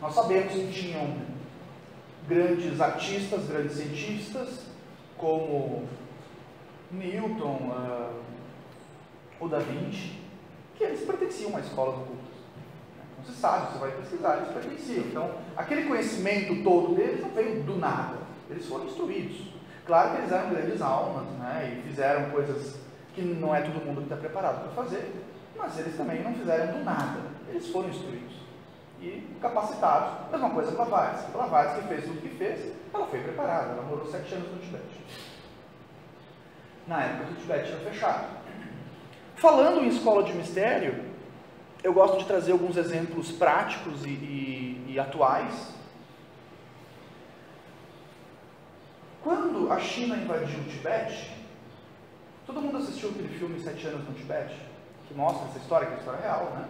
Speaker 1: Nós sabemos que tinham grandes artistas, grandes cientistas, como Newton, o Da Vinci, que eles pertenciam a escolas ocultas. Não se sabe, você vai pesquisar, eles pertenciam. Então, aquele conhecimento todo deles não veio do nada. Eles foram instruídos. Claro que eles eram grandes almas, né, e fizeram coisas que não é todo mundo que está preparado para fazer, mas eles também não fizeram do nada. Eles foram instruídos e capacitados. Mesma coisa com Blavatsky. Blavatsky fez tudo o que fez, ela foi preparada, ela morou 7 anos no Tibete. Na época que o Tibete tinha fechado. Falando em escola de mistério, eu gosto de trazer alguns exemplos práticos e atuais. Quando a China invadiu o Tibete, todo mundo assistiu aquele filme 7 anos no Tibete, que mostra essa história, que é a história real, né?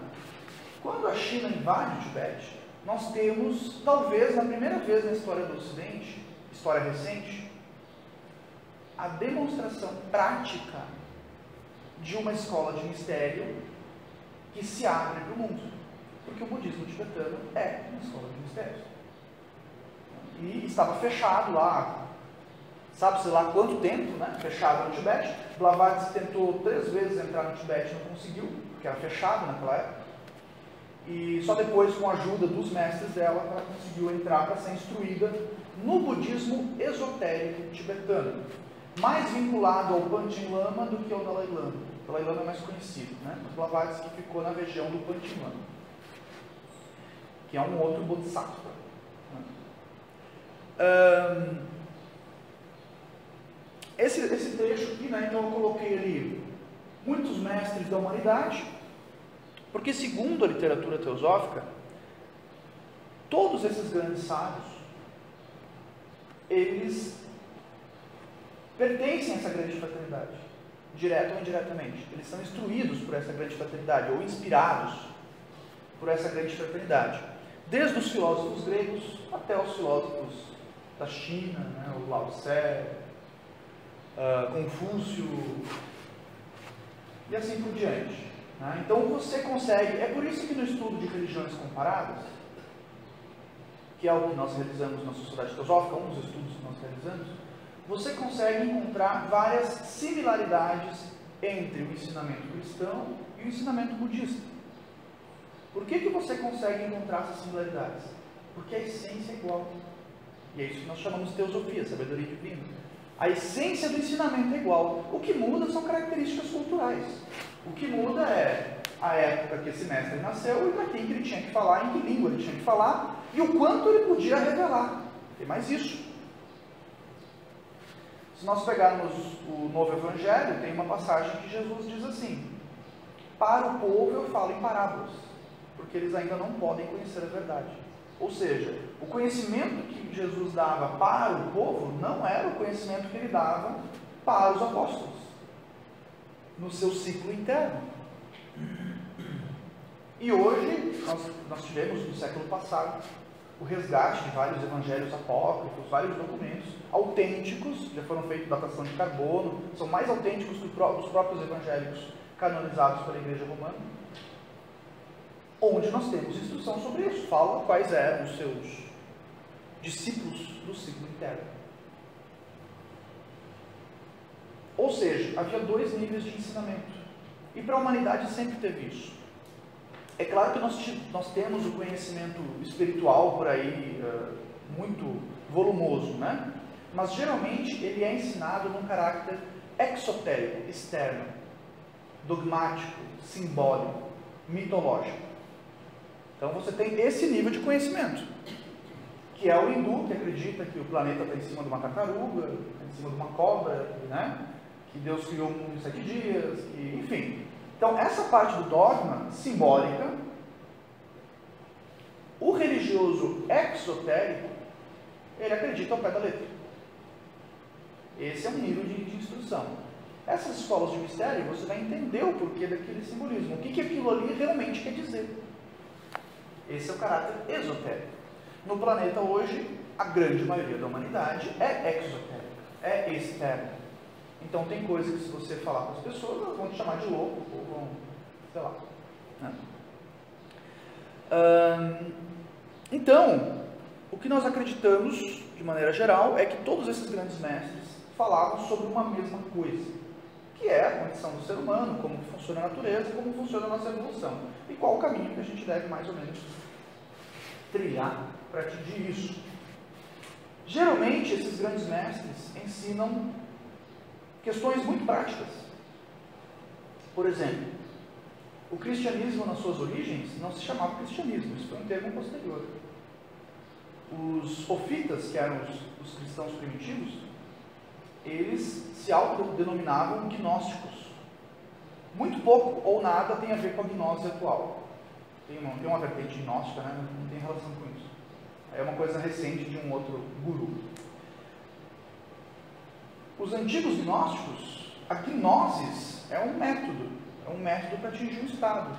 Speaker 1: Quando a China invade o Tibete, nós temos, talvez, na primeira vez na história do Ocidente, história recente, a demonstração prática de uma escola de mistério que se abre para o mundo. Porque o budismo tibetano é uma escola de mistério. E estava fechado lá, sabe-se lá quanto tempo, né? Fechado no Tibete. Blavatsky tentou 3 vezes entrar no Tibete e não conseguiu, porque era fechado naquela época. E só depois, com a ajuda dos mestres dela, ela conseguiu entrar para ser instruída no budismo esotérico tibetano, mais vinculado ao Panchen Lama do que ao Dalai Lama. O Dalai Lama é mais conhecido, né? Mas Blavatsky ficou na região do Panchen Lama, que é um outro bodhisattva. Esse trecho aqui, né, então eu coloquei ali muitos mestres da humanidade, porque segundo a literatura teosófica, todos esses grandes sábios, eles pertencem a essa grande fraternidade, direto ou indiretamente. Eles são instruídos por essa grande fraternidade, ou inspirados por essa grande fraternidade. Desde os filósofos gregos até os filósofos da China, né, o Lao Tse, Confúcio, e assim por diante. Né? Então você consegue, é por isso que no estudo de religiões comparadas, que é o que nós realizamos na Sociedade Teosófica, um dos estudos que nós realizamos, você consegue encontrar várias similaridades entre o ensinamento cristão e o ensinamento budista. Por que você consegue encontrar essas similaridades? Porque a essência é igual. E é isso que nós chamamos de teosofia, sabedoria divina. A essência do ensinamento é igual. O que muda são características culturais. O que muda é a época que esse mestre nasceu e para quem que ele tinha que falar, em que língua ele tinha que falar e o quanto ele podia revelar. Tem mais isso. Se nós pegarmos o Novo Evangelho, tem uma passagem que Jesus diz assim: para o povo eu falo em parábolas, porque eles ainda não podem conhecer a verdade. Ou seja, o conhecimento que Jesus dava para o povo não era o conhecimento que ele dava para os apóstolos, no seu ciclo interno. E hoje, nós tivemos no século passado o resgate de vários evangelhos apócrifos, vários documentos autênticos, já foram feitos datação de carbono, são mais autênticos que os próprios evangélicos canonizados pela Igreja Romana, onde nós temos instrução sobre isso, fala quais eram os seus discípulos do ciclo interno. Ou seja, havia 2 níveis de ensinamento, e para a humanidade sempre teve isso. É claro que nós temos o conhecimento espiritual por aí, muito volumoso, né? Mas geralmente ele é ensinado num caráter exotérico, externo, dogmático, simbólico, mitológico. Então você tem esse nível de conhecimento, que é o hindu, que acredita que o planeta está em cima de uma tartaruga, em cima de uma cobra, né? Que Deus criou o mundo em 7 dias, que, enfim. Então essa parte do dogma simbólica, o religioso exotérico, ele acredita ao pé da letra. Esse é um nível de instrução. Essas escolas de mistério, você vai entender o porquê daquele simbolismo, o que aquilo ali realmente quer dizer. Esse é o caráter esotérico. No planeta hoje, a grande maioria da humanidade é exotérica, é externa. Então tem coisas que se você falar para as pessoas, elas vão te chamar de louco, ou vão, sei lá. Né? Então, o que nós acreditamos, de maneira geral, é que todos esses grandes mestres falavam sobre uma mesma coisa, que é a condição do ser humano, como funciona a natureza, como funciona a nossa evolução, e qual o caminho que a gente deve mais ou menos trilhar para atingir isso. Geralmente, esses grandes mestres ensinam questões muito práticas. Por exemplo, o cristianismo nas suas origens não se chamava cristianismo, isso foi um termo posterior. Os ofitas, que eram os cristãos primitivos, eles se autodenominavam gnósticos. Muito pouco ou nada tem a ver com a gnose atual. Tem uma vertente gnóstica, né? Não tem relação com isso. É uma coisa recente de um outro guru. os antigos gnósticos, a gnosis é um método para atingir um estado.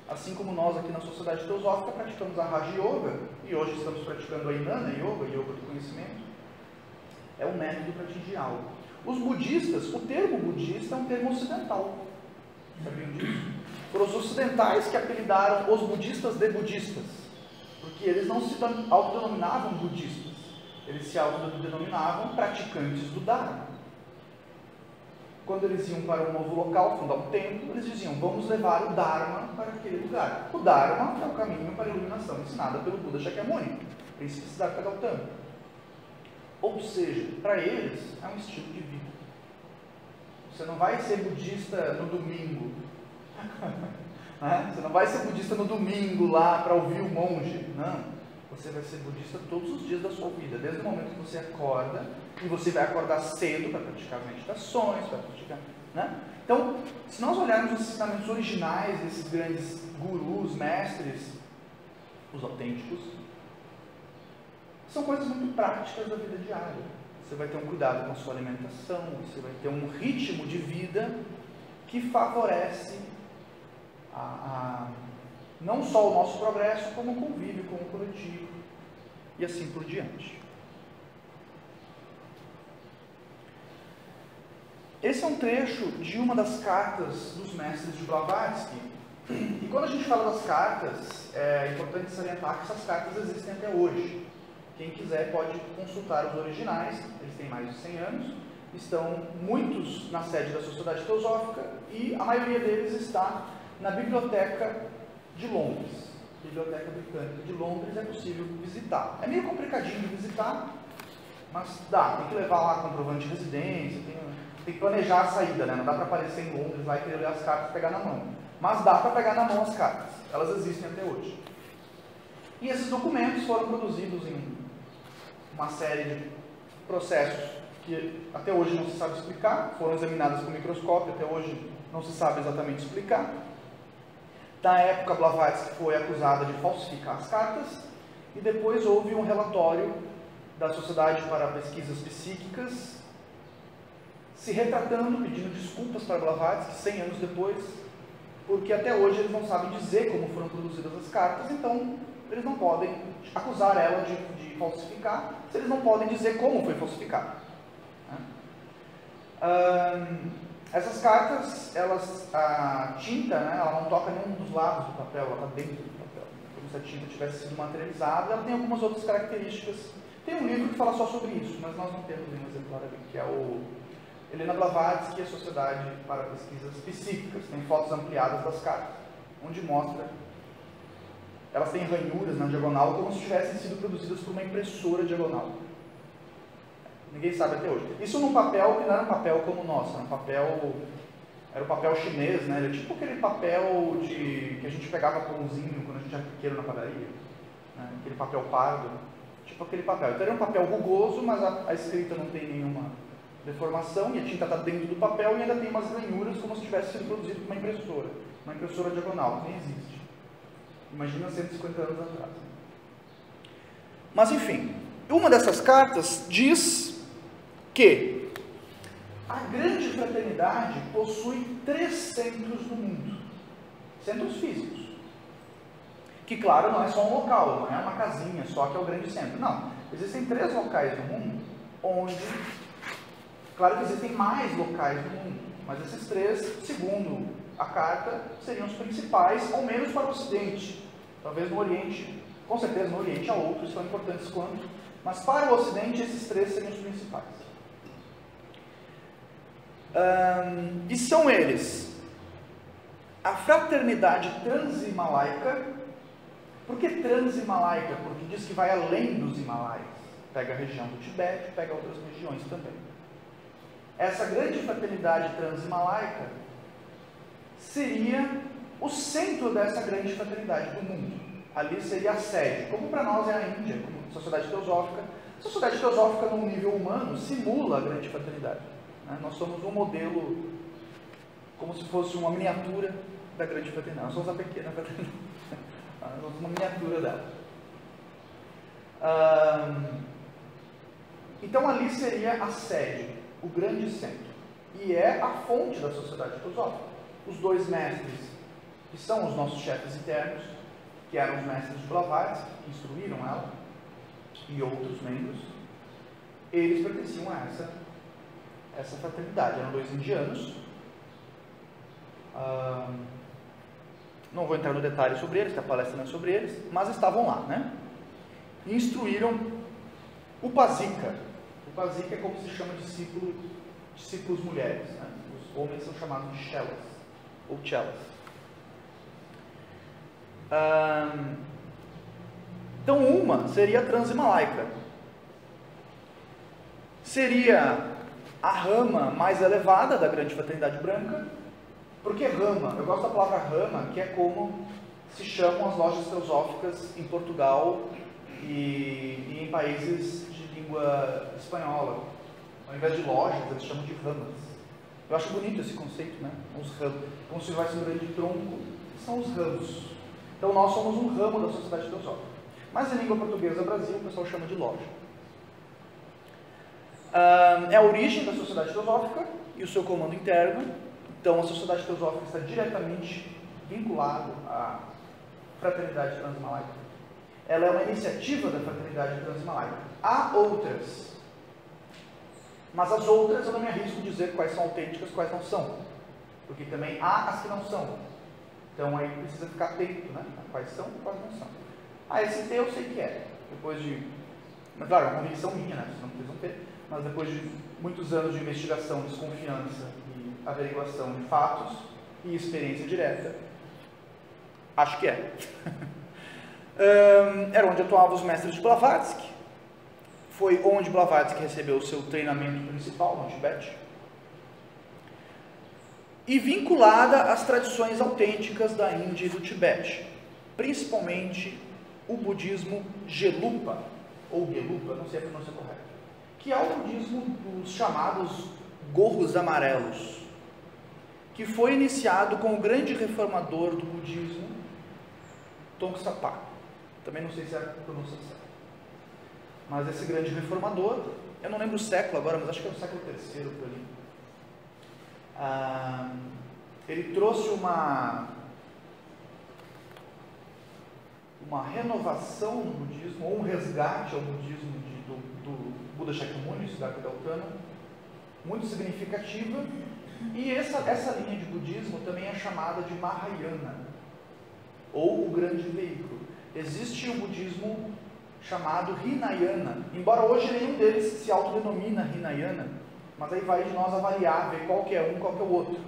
Speaker 1: Assim como nós aqui na Sociedade Teosófica praticamos a Raja Yoga, e hoje estamos praticando a Jnana Yoga, Yoga do Conhecimento, é um método para atingir algo. Os budistas, o termo budista é um termo ocidental. Sabiam disso? Foram os ocidentais que apelidaram os budistas de budistas, porque eles não se autodenominavam budistas, eles se autodenominavam praticantes do Dharma. Quando eles iam para um novo local, fundar um templo, eles diziam, vamos levar o Dharma para aquele lugar. O Dharma é o caminho para a iluminação ensinada pelo Buda Shakyamuni, príncipe Siddhartha Gautama. Ou seja, para eles é um estilo de vida. Você não vai ser budista no domingo. Você não vai ser budista no domingo lá para ouvir o monge. Não. Você vai ser budista todos os dias da sua vida. Desde o momento que você acorda, e você vai acordar cedo para praticar as meditações, para praticar... Né? Então, se nós olharmos os ensinamentos originais desses grandes gurus, mestres, os autênticos, são coisas muito práticas da vida diária. Você vai ter um cuidado com a sua alimentação, você vai ter um ritmo de vida que favorece não só o nosso progresso, como o convívio com o coletivo, e assim por diante. Esse é um trecho de uma das cartas dos mestres de Blavatsky. E quando a gente fala das cartas, é importante salientar que essas cartas existem até hoje. Quem quiser pode consultar os originais, eles têm mais de 100 anos, estão muitos na sede da Sociedade Teosófica e a maioria deles está na Biblioteca de Londres. Biblioteca Britânica de Londres é possível visitar. É meio complicadinho de visitar, mas dá, tem que levar lá comprovante de residência, tem que planejar a saída, né? Não dá para aparecer em Londres lá e querer ler as cartas e pegar na mão. Mas dá para pegar na mão as cartas, elas existem até hoje. E esses documentos foram produzidos em uma série de processos que até hoje não se sabe explicar, foram examinados com microscópio, até hoje não se sabe exatamente explicar. Na época, Blavatsky foi acusada de falsificar as cartas, e depois houve um relatório da Sociedade para Pesquisas Psíquicas, se retratando, pedindo desculpas para Blavatsky, 100 anos depois, porque até hoje eles não sabem dizer como foram produzidas as cartas, então eles não podem acusar ela de falsificar, se eles não podem dizer como foi falsificado. Essas cartas, a tinta, né, ela não toca nenhum dos lados do papel, ela está dentro do papel, como se a tinta tivesse sido materializada. Ela tem algumas outras características. Tem um livro que fala só sobre isso, mas nós não temos nenhum exemplar ali, que é o Helena Blavatsky e a Sociedade para Pesquisas Psíquicas. Tem fotos ampliadas das cartas, onde mostra, elas têm ranhuras na diagonal, como se tivessem sido produzidas por uma impressora diagonal. Ninguém sabe até hoje. Isso num papel que não era um papel como o nosso, era um papel chinês, né? Era tipo aquele papel que a gente pegava pãozinho quando a gente era pequeno na padaria, né? Aquele papel pardo, tipo aquele papel. Então era um papel rugoso, mas a escrita não tem nenhuma deformação, e a tinta está dentro do papel e ainda tem umas ranhuras como se tivesse sido produzido por uma impressora diagonal, que nem existe. Imagina 150 anos atrás. Mas enfim, uma dessas cartas diz que a grande fraternidade possui 3 centros no mundo, centros físicos, que claro não é só um local, não é uma casinha só que é o grande centro, não, existem 3 locais no mundo, onde, claro que existem mais locais no mundo, mas esses 3, segundo a carta, seriam os principais, ao menos para o Ocidente, talvez no Oriente, com certeza no Oriente há outros tão importantes quanto, mas para o Ocidente esses 3 seriam os principais. E são eles a fraternidade transimalaica. Por que transimalaica? Porque diz que vai além dos Himalaias, pega a região do Tibete, pega outras regiões também. Essa grande fraternidade transimalaica seria o centro dessa grande fraternidade do mundo. Ali seria a sede, como para nós é a Índia, como Sociedade Teosófica. A Sociedade Teosófica, num nível humano, simula a grande fraternidade. Nós somos um modelo, como se fosse uma miniatura da grande fraternidade. Nós somos a pequena fraternidade. Nós somos uma miniatura dela. Então ali seria a sede. o grande centro, e é a fonte da sociedade teosófica. Os dois mestres, que são os nossos chefes internos, que eram os mestres de Blavatsky, que instruíram ela, e outros membros, eles pertenciam a essa fraternidade. Eram dois indianos. Não vou entrar no detalhe sobre eles, que a palestra não é sobre eles, mas estavam lá, né? E instruíram Upasika. Upasika é como se chama discípulos mulheres, né? Os homens são chamados de chelas, ou chelas. Então, uma seria a Transhimalaika. Seria a rama mais elevada da grande fraternidade branca. Por que rama? Eu gosto da palavra rama, que é como se chamam as lojas teosóficas em Portugal e em países de língua espanhola. Ao invés de lojas, eles chamam de ramas. Eu acho bonito esse conceito, né? Os ramos. Como se tivesse um grande tronco, são os ramos. Então nós somos um ramo da sociedade teosófica. Mas em língua portuguesa Brasil, o pessoal chama de loja. É a origem da sociedade teosófica e o seu comando interno. Então a sociedade teosófica está diretamente vinculada à fraternidade Transhimalaika. Ela é uma iniciativa da fraternidade Transhimalaika. Há outras, mas as outras eu não me arrisco a dizer quais são autênticas, quais não são, porque também há as que não são. Então aí precisa ficar atento, né? Quais são e quais não são. A ST eu sei que é, depois de, mas claro, é uma convicção minha, né? Vocês não precisam ter, mas depois de muitos anos de investigação, desconfiança e averiguação de fatos e experiência direta, acho que é. Era onde atuavam os mestres de Blavatsky. Foi onde Blavatsky recebeu o seu treinamento principal no Tibete. E vinculada às tradições autênticas da Índia e do Tibete, principalmente o budismo Gelupa, ou Gelupa, não sei a pronúncia correta, que é o budismo dos chamados gorros amarelos, que foi iniciado com o grande reformador do budismo, Tongtsapa. Também não sei se é a pronúncia certa. Mas esse grande reformador, eu não lembro o século agora, mas acho que é o século III por ali. Ele trouxe uma renovação no budismo, ou um resgate ao budismo do Buda Shakyamuni, Siddhartha Gautama, muito significativa. E essa linha de budismo também é chamada de Mahayana, ou o grande veículo. Existe um budismo chamado Hinayana, embora hoje nenhum deles se autodenomina Hinayana, mas aí vai de nós avaliar, ver qual que é um, qual que é o outro.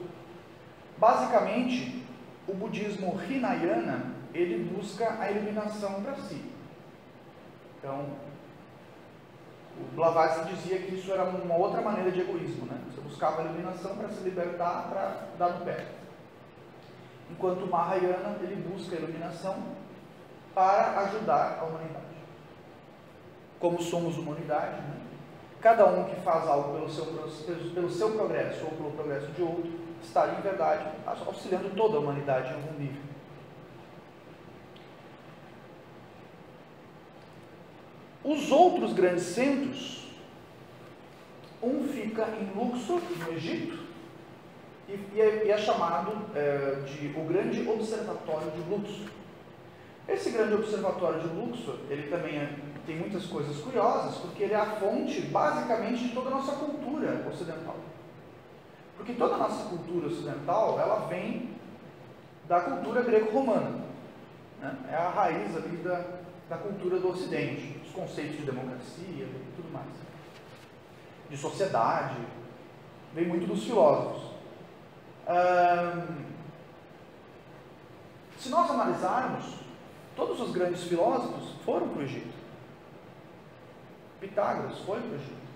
Speaker 1: Basicamente, o budismo Hinayana, ele busca a iluminação para si. Então, o Blavatsky dizia que isso era uma outra maneira de egoísmo, né? Você buscava a iluminação para se libertar, para dar no pé. Enquanto o Mahayana, ele busca a iluminação para ajudar a humanidade. Como somos humanidade, né? Cada um que faz algo pelo seu progresso ou pelo progresso de outro, está, em verdade, auxiliando toda a humanidade em algum nível. Os outros grandes centros, um fica em Luxor, no Egito, e é chamado de o Grande Observatório de Luxor. Esse Grande Observatório de Luxor, ele também tem muitas coisas curiosas, porque ele é a fonte, basicamente, de toda a nossa cultura ocidental. Porque toda a nossa cultura ocidental, ela vem da cultura greco-romana, né? É a raiz ali da cultura do Ocidente, os conceitos de democracia e tudo mais. De sociedade, vem muito dos filósofos. Se nós analisarmos, todos os grandes filósofos foram para o Egito. Pitágoras foi para o Egito.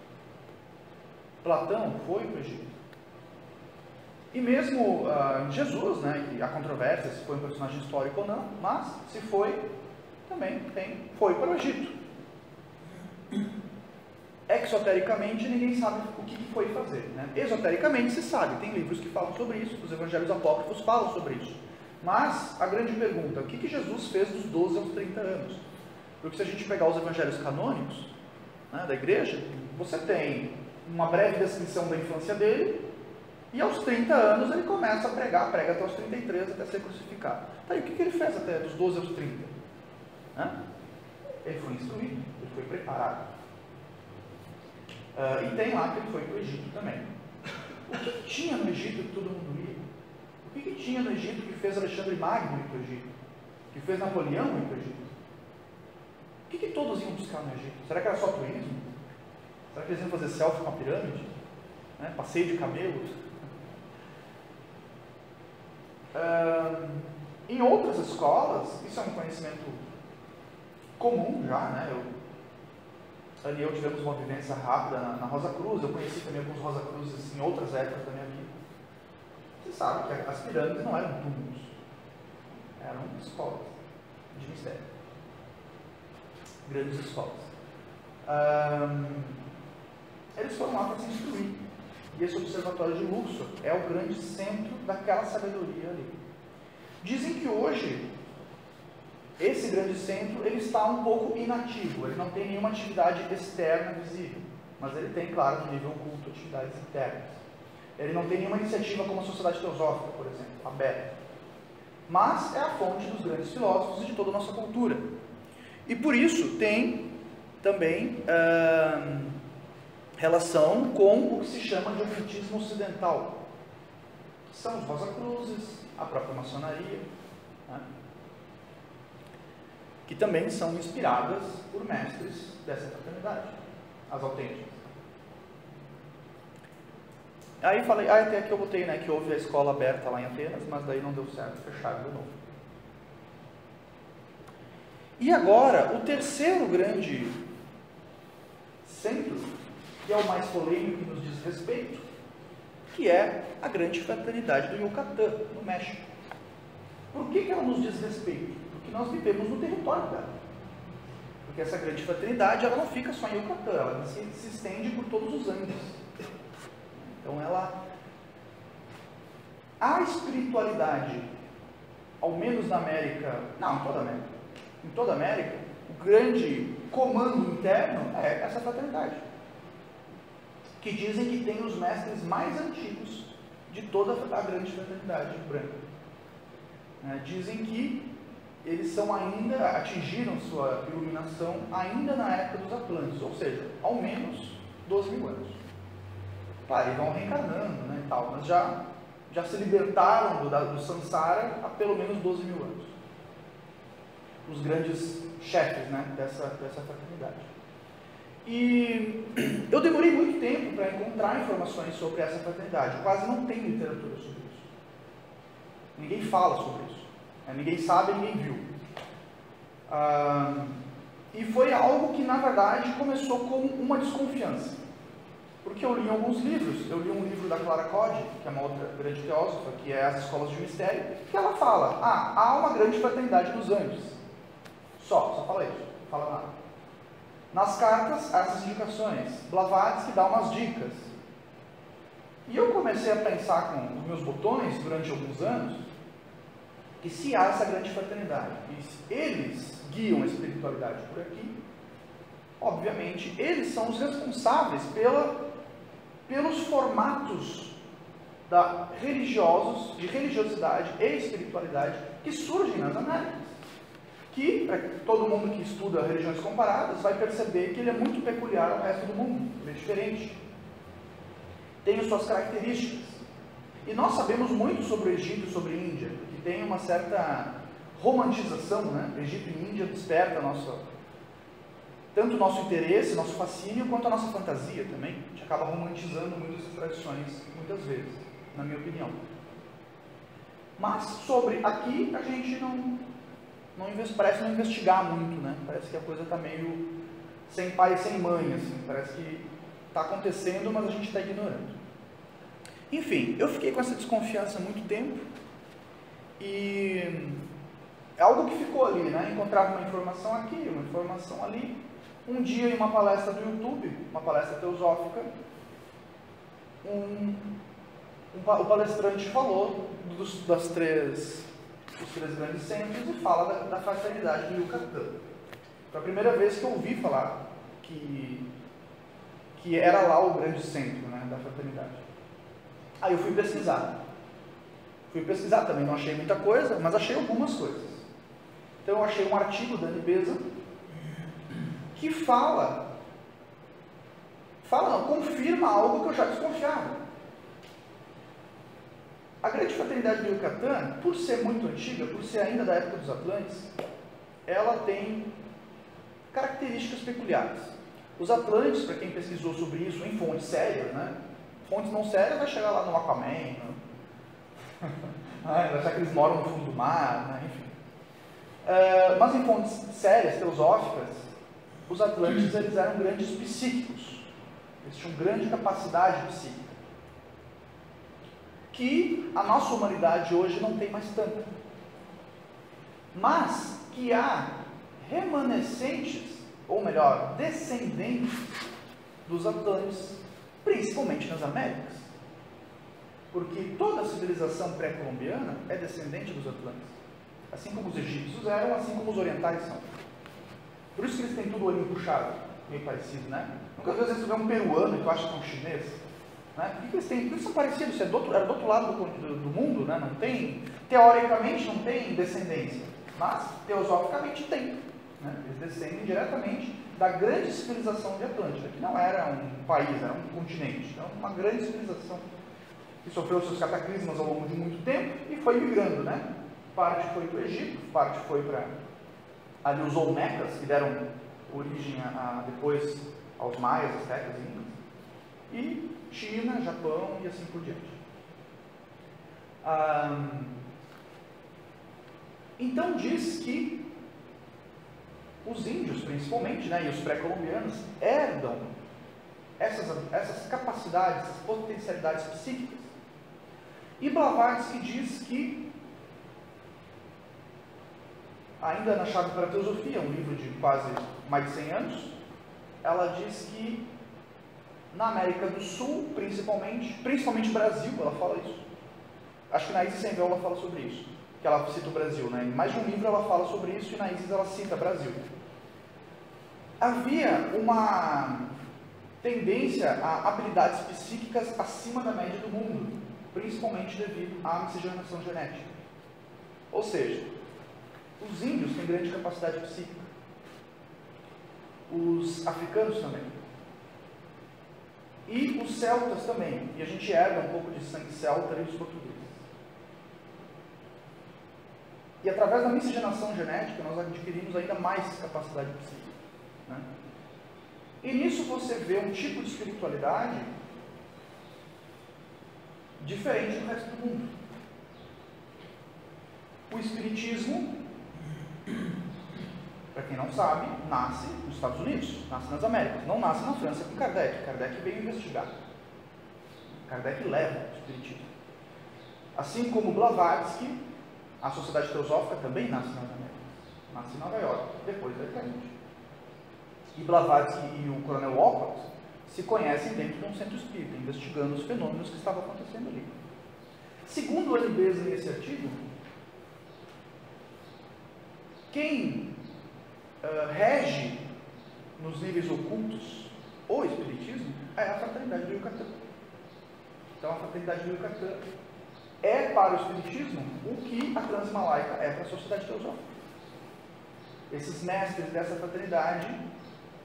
Speaker 1: Platão foi para o Egito. E mesmo Jesus, né, que há controvérsia se foi um personagem histórico ou não, mas se foi, também foi para o Egito. Exotericamente, ninguém sabe o que foi fazer, né? Esotericamente se sabe, tem livros que falam sobre isso, os evangelhos apócrifos falam sobre isso. Mas a grande pergunta, o que Jesus fez dos 12 aos 30 anos? Porque se a gente pegar os evangelhos canônicos, né, da igreja, você tem uma breve descrição da infância dele, e aos 30 anos ele começa a pregar, prega até os 33, até ser crucificado. Tá, e o que ele fez até dos 12 aos 30? Ele foi instruído, ele foi preparado. E tem lá que ele foi para o Egito também. O que tinha no Egito que todo mundo ia? O que tinha no Egito que fez Alexandre Magno ir para o Egito? Que fez Napoleão ir para o Egito? O que todos iam buscar no Egito? Será que era só turismo? Será que eles iam fazer selfie com a pirâmide? Passeio de camelos? Em outras escolas, isso é um conhecimento comum já, né? Ali eu tivemos uma vivência rápida na Rosa Cruz, eu conheci também alguns Rosa Cruzes em outras épocas da minha vida. Você sabe que as pirâmides não eram túmulos, eram escolas de mistério, grandes escolas. Eles foram lá para se instruir, e esse observatório de Luxor é o grande centro daquela sabedoria ali. Dizem que hoje esse grande centro ele está um pouco inativo, ele não tem nenhuma atividade externa visível, mas ele tem, claro, no nível oculto, atividades internas. Ele não tem nenhuma iniciativa como a Sociedade Teosófica, por exemplo, aberta. Mas é a fonte dos grandes filósofos e de toda a nossa cultura. E por isso tem também relação com o que se chama de ocultismo ocidental, que são os Rosacruzes, a própria maçonaria, né? Que também são inspiradas por mestres dessa fraternidade, as autênticas. Aí falei, até aqui eu botei, né, que houve a escola aberta lá em Atenas, mas daí não deu certo, fecharam de novo. E agora, o terceiro grande centro, que é o mais polêmico que nos diz respeito, que é a grande fraternidade do Yucatán, no México. Por que ela nos diz respeito? Porque nós vivemos no território dela. Porque essa grande fraternidade, ela não fica só em Yucatán, ela se estende por todos os Andes. Então a espiritualidade, ao menos na América, não, em toda a América, o grande comando interno é essa fraternidade, que dizem que tem os mestres mais antigos de toda a grande fraternidade branca. Dizem que eles atingiram sua iluminação ainda na época dos Atlantes, ou seja, ao menos 12 mil anos. Claro, eles vão reencarnando, né, e tal, mas já se libertaram do Sansara há pelo menos 12 mil anos. Os grandes chefes, né, dessa fraternidade. E eu demorei muito tempo para encontrar informações sobre essa fraternidade. Quase não tem literatura sobre isso. Ninguém fala sobre isso. Ninguém sabe, ninguém viu. E foi algo que, na verdade, começou com uma desconfiança. Porque eu li alguns livros. Eu li um livro da Clara Cody, que é uma outra grande teósofa, que é As Escolas de Mistério, que ela fala, há uma grande fraternidade dos Andes. Só fala isso, não fala nada. Nas cartas, há essas indicações. Blavatsky dá umas dicas. E eu comecei a pensar com os meus botões, durante alguns anos, que se há essa grande fraternidade, e se eles guiam a espiritualidade por aqui, obviamente, eles são os responsáveis pelos formatos de religiosidade e espiritualidade que surgem nas Américas. Que, todo mundo que estuda religiões comparadas vai perceber que ele é muito peculiar ao resto do mundo, ele é diferente. Tem as suas características. E nós sabemos muito sobre o Egito e sobre a Índia, que tem uma certa romantização, né? Egito e Índia desperta tanto o nosso interesse, nosso fascínio, quanto a nossa fantasia também. A gente acaba romantizando muito essas tradições, muitas vezes, na minha opinião. Mas sobre aqui, a gente parece não investigar muito, né? Parece que a coisa está meio sem pai e sem mãe, assim. Parece que está acontecendo, mas a gente está ignorando. Enfim, eu fiquei com essa desconfiança há muito tempo e é algo que ficou ali, né? Encontrava uma informação aqui, uma informação ali. Um dia, em uma palestra do YouTube, uma palestra teosófica, o palestrante falou dos três grandes centros e fala da fraternidade do Yucatán. Foi a primeira vez que eu ouvi falar que que era lá o grande centro, né, da fraternidade. Aí eu fui pesquisar. Também, não achei muita coisa, mas achei algumas coisas. Então eu achei um artigo da Libeza que confirma algo que eu já desconfiava. A Grande Fraternidade do Yucatán, por ser muito antiga, por ser ainda da época dos Atlantes, ela tem características peculiares. Os Atlantes, para quem pesquisou sobre isso em fontes sérias, né? Fontes não sérias vai chegar lá no Aquaman, né? Vai achar que eles moram no fundo do mar, né? Enfim. Mas em fontes sérias, teosóficas, os Atlantes eles eram grandes psíquicos. Eles tinham grande capacidade psíquica, que a nossa humanidade hoje não tem mais tanta. Mas que há remanescentes, ou melhor, descendentes dos Atlantes, principalmente nas Américas. Porque toda a civilização pré-colombiana é descendente dos Atlantes. Assim como os egípcios eram, assim como os orientais são. Por isso que eles têm tudo o olhinho puxado, meio parecido, né? Muitas vezes você vê um peruano e tu acha que é um chinês. Né? Por que eles são parecidos? Era do outro lado do mundo, né? Não tem, teoricamente não tem descendência, mas teosoficamente tem. Né? Eles descendem diretamente da grande civilização de Atlântida, que não era um país, era um continente. Então, uma grande civilização que sofreu seus cataclismas ao longo de muito tempo e foi migrando, né? Parte foi para o Egito, parte foi para ali os Olmecas, que deram origem depois aos maias, astecas e incas, e China, Japão e assim por diante. Então diz que os índios, principalmente, né, e os pré-colombianos, herdam essas capacidades, essas potencialidades psíquicas. E Blavatsky diz que, ainda na Chave para a Teosofia, um livro de quase mais de 100 anos, ela diz que na América do Sul, principalmente Brasil, ela fala isso. Acho que na Isis Senvel ela fala sobre isso, que ela cita o Brasil, né? Em mais de um livro ela fala sobre isso e na Isis ela cita Brasil. Havia uma tendência a habilidades psíquicas acima da média do mundo, principalmente devido à miscigenação genética. Ou seja, os índios têm grande capacidade psíquica, os africanos também, e os celtas também, e a gente herda um pouco de sangue celta e os portugueses. E através da miscigenação genética nós adquirimos ainda mais capacidade psíquica. Né? E nisso você vê um tipo de espiritualidade diferente do resto do mundo. O espiritismo, para quem não sabe, nasce nos Estados Unidos, nasce nas Américas, não nasce na França com Kardec. Kardec veio investigar. Kardec leva o espiritismo. Assim como Blavatsky, a Sociedade Teosófica também nasce nas Américas, nasce em Nova York, depois da Cambridge. E Blavatsky e o Coronel Walcott se conhecem dentro de um centro espírita, investigando os fenômenos que estavam acontecendo ali. Segundo a Libeza nesse artigo, quem rege nos níveis ocultos o espiritismo é a Fraternidade do Yucatán. Então a Fraternidade do Yucatán é para o espiritismo o que a Transhimalaika é para a Sociedade Teosófica. Esses mestres dessa fraternidade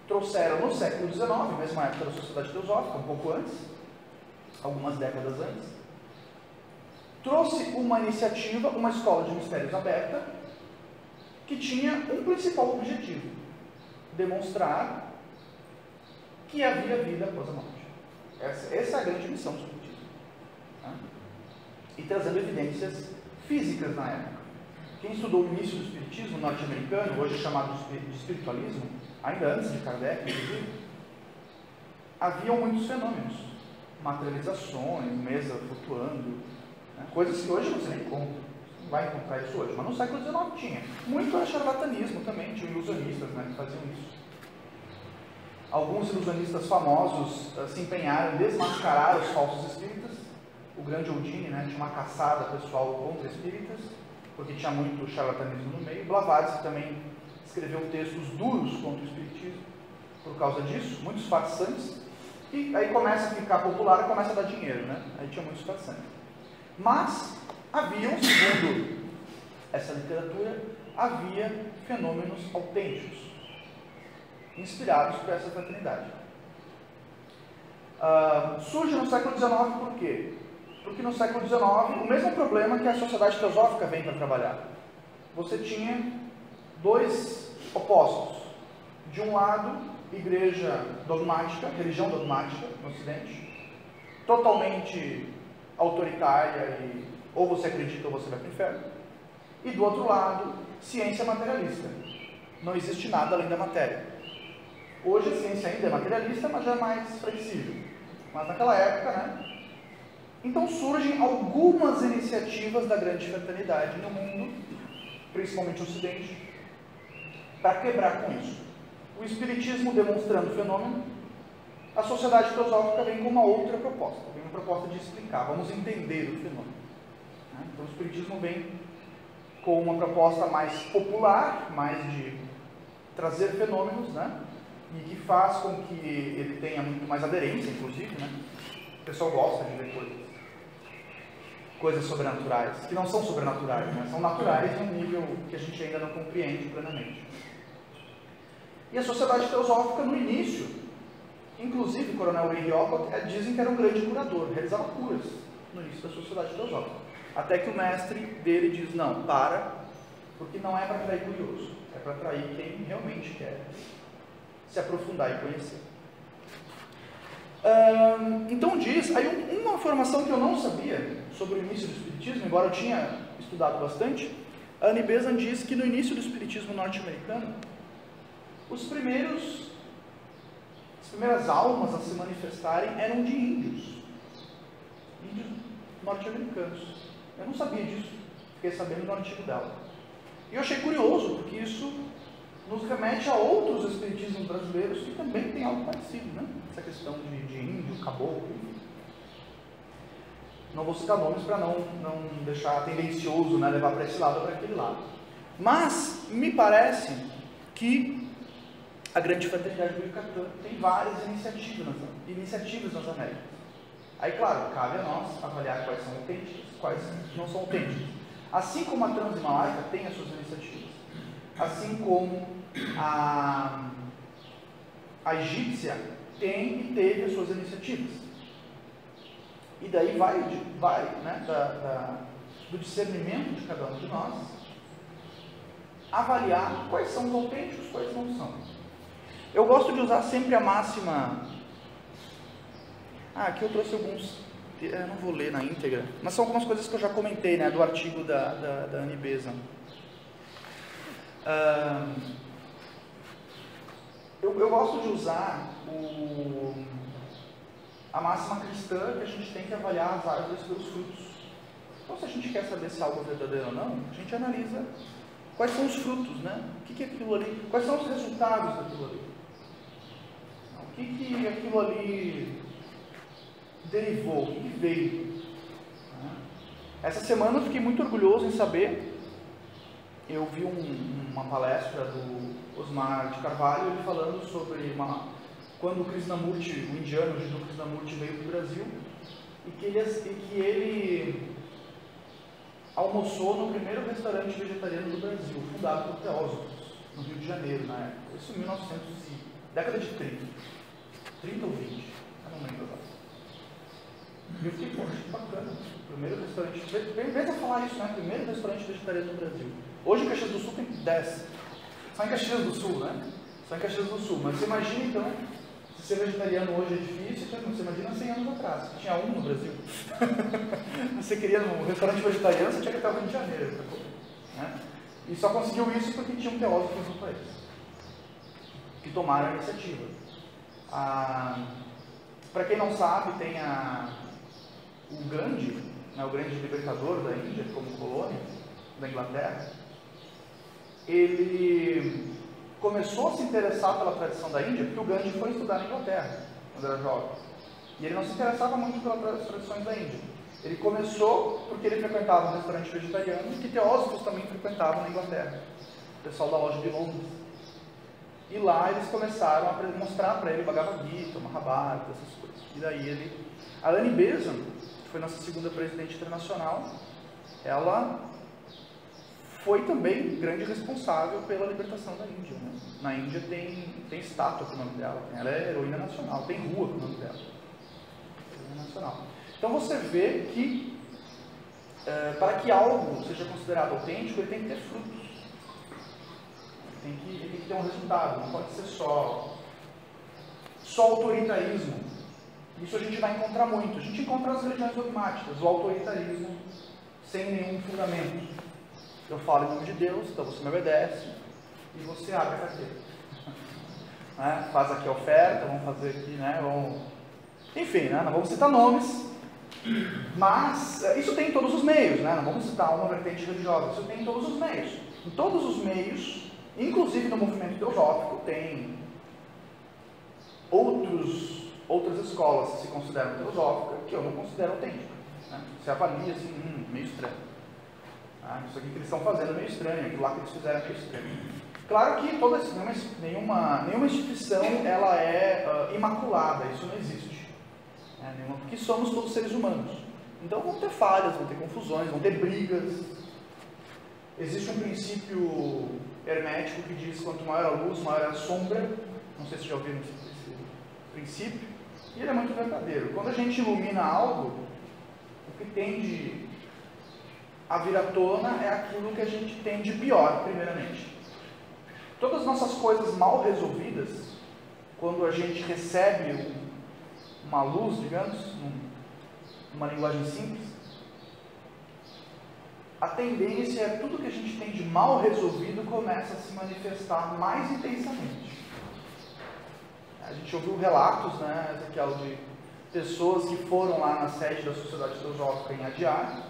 Speaker 1: trouxeram no século XIX, mesma época da Sociedade Teosófica, um pouco antes, algumas décadas antes, trouxe uma iniciativa, uma escola de mistérios aberta, que tinha um principal objetivo: demonstrar que havia vida após a morte. Essa é a grande missão do espiritismo. Tá? E trazendo evidências físicas na época. Quem estudou o início do espiritismo norte-americano, hoje chamado de espiritualismo, ainda antes de Kardec, inclusive, haviam muitos fenômenos, materializações, mesa flutuando, né? Coisas que hoje você nem encontra. Não vai encontrar isso hoje, mas no século XIX tinha. Muito era charlatanismo também, tinha ilusionistas, né, que faziam isso. Alguns ilusionistas famosos se empenharam em desmascarar os falsos espíritas. O grande Houdini, né, tinha uma caçada pessoal contra espíritas, porque tinha muito charlatanismo no meio. Blavatsky também escreveu textos duros contra o espiritismo por causa disso, muitos farsantes, E aí começa a ficar popular e começa a dar dinheiro, né? Aí tinha muito farsante. Mas haviam, segundo essa literatura, havia fenômenos autênticos, inspirados por essa fraternidade. Surge no século XIX por quê? Porque no século XIX, o mesmo problema que a sociedade teosófica vem para trabalhar. Você tinha dois opostos. De um lado, igreja dogmática, religião dogmática no Ocidente, totalmente autoritária e ou você acredita ou você vai para o inferno. E do outro lado, ciência materialista. Não existe nada além da matéria. Hoje a ciência ainda é materialista, mas já é mais flexível. Mas naquela época, né? Então surgem algumas iniciativas da grande fraternidade no mundo, principalmente no Ocidente, para quebrar com isso. O Espiritismo demonstrando o fenômeno, a sociedade teosófica vem com uma outra proposta, vem uma proposta de explicar, vamos entender o fenômeno. Então o Espiritismo vem com uma proposta mais popular, mais de trazer fenômenos, né? E que faz com que ele tenha muito mais aderência, inclusive, né? O pessoal gosta de ver coisas sobrenaturais, que não são sobrenaturais, né? São naturais em um nível que a gente ainda não compreende plenamente. E a sociedade teosófica, no início, inclusive o coronel Henry Olcott dizem que era um grande curador, realizava curas no início da sociedade teosófica. Até que o mestre dele diz, não, porque não é para atrair curioso, é para atrair quem realmente quer se aprofundar e conhecer. Então diz, aí uma informação que eu não sabia sobre o início do Espiritismo, embora eu tinha estudado bastante, a Annie Besant diz que no início do Espiritismo norte-americano, as primeiras almas a se manifestarem eram de índios norte-americanos. Eu não sabia disso, fiquei sabendo no artigo dela. E eu achei curioso, porque isso nos remete a outros espiritismos brasileiros que também tem algo parecido, né? Essa questão de índio, caboclo, enfim. Não vou citar nomes para não deixar tendencioso, né? Levar para esse lado ou para aquele lado. Mas me parece que a grande fraternidade do Yucatán tem várias iniciativas nas Américas. Aí, claro, cabe a nós avaliar quais são autênticas, quais não são autênticas. Assim como a Transhimalaika tem as suas iniciativas, assim como a egípcia tem e teve as suas iniciativas. E daí vai né, do discernimento de cada um de nós, avaliar quais são os autênticos, quais não são. Eu gosto de usar sempre a máxima... aqui eu trouxe alguns... Eu não vou ler na íntegra, mas são algumas coisas que eu já comentei, né, do artigo da Annie Besant. Eu gosto de usar a máxima cristã que a gente tem que avaliar as árvores pelos frutos. Então, se a gente quer saber se algo é verdadeiro ou não, a gente analisa quais são os frutos, né? O que é aquilo ali? Quais são os resultados daquilo ali? O que aquilo ali derivou? O que veio? Essa semana eu fiquei muito orgulhoso em saber. Eu vi uma palestra do Osmar de Carvalho, ele falando sobre quando o Krishnamurti, o indiano, o Jiddu Krishnamurti veio para o Brasil, e que ele almoçou no primeiro restaurante vegetariano do Brasil, fundado por teósofos, no Rio de Janeiro, na época. Isso em 1900, década de 30 ou 20, eu não lembro agora. E eu fiquei, poxa, que bacana, primeiro restaurante, vem a falar isso, né? Primeiro restaurante vegetariano do Brasil. Hoje em Caxias do Sul tem 10. Só em Caxias do Sul, né? Só em Caxias do Sul. Mas você imagina, então, se ser vegetariano hoje é difícil, você imagina 100 anos atrás, que tinha um no Brasil. Você queria um restaurante vegetariano, você tinha que estar no Rio de Janeiro. Né? E só conseguiu isso porque tinha um teósofo no país, que tomaram a iniciativa. Para quem não sabe, tem o Gandhi, né, o grande libertador da Índia, como colônia da Inglaterra. Ele começou a se interessar pela tradição da Índia porque o Gandhi foi estudar na Inglaterra quando era jovem. E ele não se interessava muito pelas tradições da Índia. Ele começou porque ele frequentava um restaurante vegetariano que teósofos também frequentavam na Inglaterra. O pessoal da loja de Londres. E lá eles começaram a mostrar para ele Bhagavad Gita, Mahabharata, essas coisas. E daí a Annie Besant, que foi nossa segunda presidente internacional, ela foi também grande responsável pela libertação da Índia. Né? Na Índia tem estátua com o nome dela, ela é heroína nacional, tem rua com o nome dela. Heroína nacional. Então você vê que para que algo seja considerado autêntico, ele tem que ter frutos. Ele tem que ter um resultado, não pode ser só autoritarismo. Isso a gente vai encontrar muito. A gente encontra as religiões dogmáticas, o autoritarismo sem nenhum fundamento. Eu falo em nome de Deus, então você me obedece e você abre a carteira. Né? Faz aqui a oferta, vamos fazer aqui, né? Enfim, né? Não vamos citar nomes, mas isso tem em todos os meios, né? Não vamos citar uma vertente religiosa, isso tem em todos os meios. Em todos os meios, inclusive no movimento teosófico, tem outras escolas que se consideram teosóficas que eu não considero autênticas. Né? Você avalia assim, meio estranho. Isso aqui que eles estão fazendo é meio estranho, aquilo lá que eles fizeram é meio estranho. Claro que nenhuma instituição ela é imaculada, isso não existe. Porque somos todos seres humanos. Então vão ter falhas, vão ter confusões, vão ter brigas. Existe um princípio hermético que diz que quanto maior a luz, maior a sombra. Não sei se já ouviram esse princípio. E ele é muito verdadeiro. Quando a gente ilumina algo, o que tende a vir à tona é aquilo que a gente tem de pior, primeiramente. Todas as nossas coisas mal resolvidas, quando a gente recebe uma luz, digamos, numa linguagem simples, a tendência é tudo que a gente tem de mal resolvido começa a se manifestar mais intensamente. A gente ouviu relatos, né, Ezequiel, de pessoas que foram lá na sede da Sociedade Teosófica em Adyar.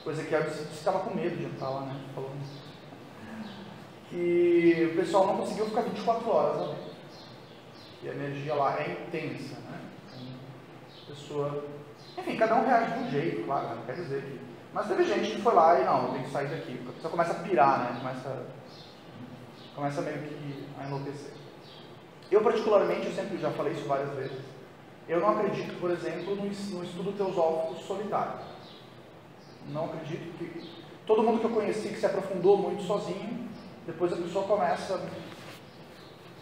Speaker 1: O Ezequiel disse que estava com medo de entrar lá, né? Falou que o pessoal não conseguiu ficar 24 horas lá dentro. E a energia lá é intensa, né? Pessoa... Enfim, cada um reage de um jeito, claro, não quer dizer que... Mas teve gente que foi lá e não, tem que sair daqui. A pessoa começa a pirar, né? Começa meio que a enlouquecer. Eu, particularmente, eu sempre já falei isso várias vezes, eu não acredito, por exemplo, no estudo teosófico solitário. Não acredito que... Todo mundo que eu conheci que se aprofundou muito sozinho, depois a pessoa começa a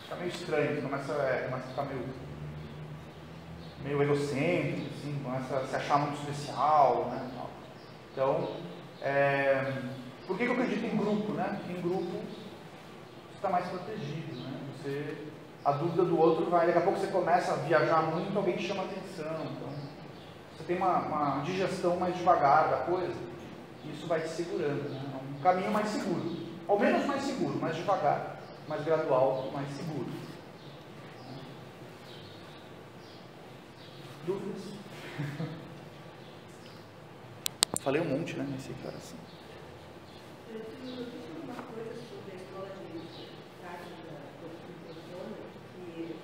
Speaker 1: ficar meio estranho, começa a ficar meio egocêntrico, assim, começa a se achar muito especial, né? Então, por que eu acredito em grupo, né? Porque em grupo você está mais protegido, né? A dúvida do outro vai, daqui a pouco você começa a viajar muito, alguém te chama a atenção, então você tem uma digestão mais devagar da coisa, e isso vai te segurando, né? É um caminho mais seguro, ao menos mais seguro, mais devagar, mais gradual, mais seguro. Dúvidas? Falei um monte, né, nesse declaração.
Speaker 3: Eu tenho uma coisa sobre a escola de prática da professora, que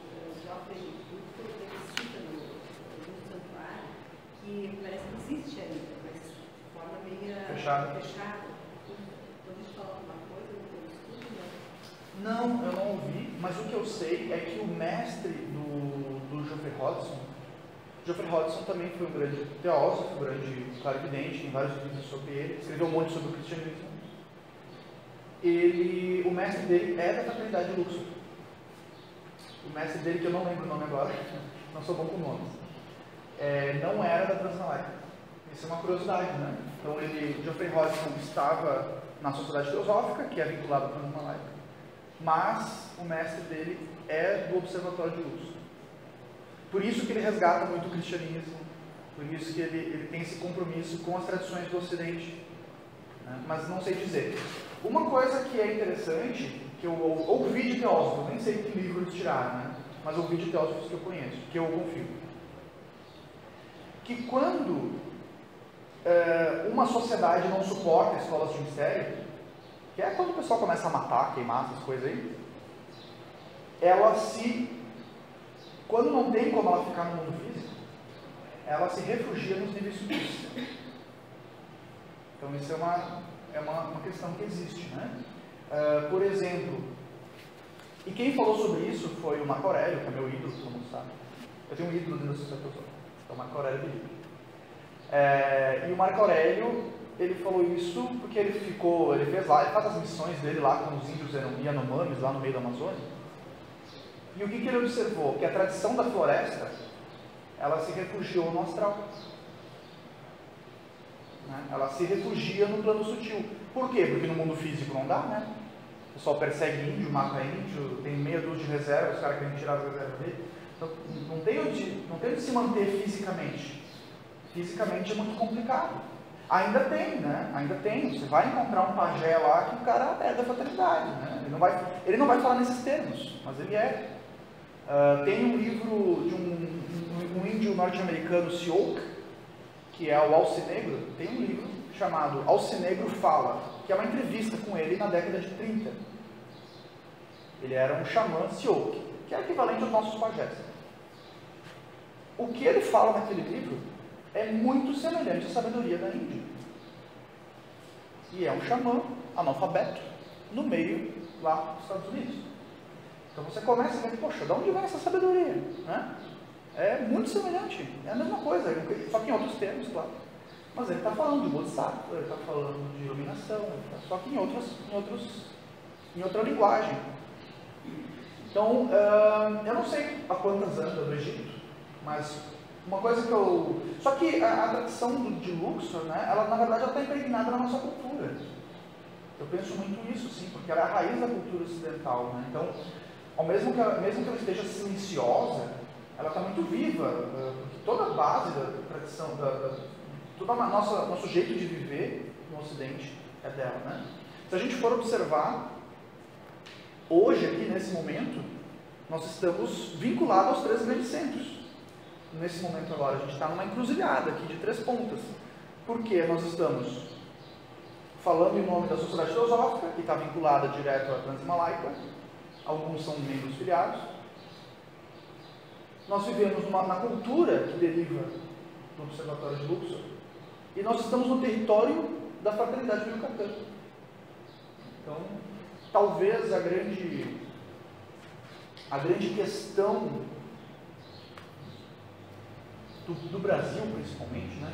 Speaker 3: já aprendi tudo, ele cita no santuário, que parece que existe ainda, mas de forma meio fechada. Quando a gente fala alguma coisa, não tem estudo, não?
Speaker 1: Não, eu não ouvi, mas o que eu sei é que o mestre do Geoffrey Hodgson também foi um grande teósofo, um grande clarividente, tem vários livros sobre ele, escreveu um monte sobre o cristianismo. O mestre dele é da fraternidade Luxor. O mestre dele, que eu não lembro o nome agora, não sou bom com nomes, não era da Transmalaica. Isso é uma curiosidade, né? Então, Geoffrey Hodgson estava na Sociedade Teosófica, que é vinculada à Transmalaica, mas o mestre dele é do Observatório de Luxor. Por isso que ele resgata muito o cristianismo, por isso que ele tem esse compromisso com as tradições do Ocidente, né? Mas não sei dizer. Uma coisa que é interessante, que eu ouvi de teósofos, nem sei que livro eles tiraram, né? Mas ouvi de teósofos que eu conheço, que eu confio, que quando uma sociedade não suporta escolas de mistério, que é quando o pessoal começa a matar, queimar essas coisas aí, quando não tem como ela ficar no mundo físico, ela se refugia nos níveis sutis. Então isso é uma questão que existe, né? Por exemplo, E quem falou sobre isso foi o Marco Aurélio, que é meu ídolo, todo mundo sabe. Eu tenho um ídolo dentro da Sociedade Teosófica, é o Marco Aurélio Bíblico. E o Marco Aurélio, ele falou isso porque ele faz as missões dele lá com os índios Yanomamis, lá no meio da Amazônia. E o que ele observou? Que a tradição da floresta, ela se refugiou no astral. Né? Ela se refugia no plano sutil. Por quê? Porque no mundo físico não dá, né? O pessoal persegue índio, mata índio, tem meia dúzia de reservas, os caras querem tirar as reservas dele. Então, não tem onde se manter fisicamente. Fisicamente é muito complicado. Ainda tem, né? Ainda tem. Você vai encontrar um pajé lá que o cara é da fraternidade, né? Ele não vai falar nesses termos, mas ele é. Tem um livro de um índio norte-americano, Sioux, que é o Alcinegro. Tem um livro chamado Alcinegro Fala, que é uma entrevista com ele na década de 30. Ele era um xamã Sioux, que é equivalente aos nossos pajés. O que ele fala naquele livro é muito semelhante à sabedoria da Índia. E é um xamã analfabeto no meio lá dos Estados Unidos. Então você começa a ver, poxa, de onde vem essa sabedoria? Né? É muito semelhante, é a mesma coisa, só que em outros termos, claro. Mas ele está falando de Bodhisattva, ele está falando de iluminação, só que em outra linguagem. Então, eu não sei a quantas anda do Egito, mas uma coisa que eu... Só que a tradição de Luxor, né, ela na verdade está impregnada na nossa cultura. Eu penso muito nisso, sim, porque ela é a raiz da cultura ocidental. Né? Então, mesmo que ela esteja silenciosa, ela está muito viva, porque toda a base da tradição, todo o nosso jeito de viver no Ocidente é dela. Né? Se a gente for observar, hoje, aqui nesse momento, nós estamos vinculados aos 3 grandes centros. Nesse momento agora, a gente está numa encruzilhada aqui de 3 pontas. Porque nós estamos falando em nome da Sociedade Teosófica, que está vinculada direto à Transimalaica, alguns são membros filiados. Nós vivemos na cultura que deriva do Observatório de Luxor, e nós estamos no território da Fraternidade do Yucatán. Então, talvez a grande questão do Brasil, principalmente, né?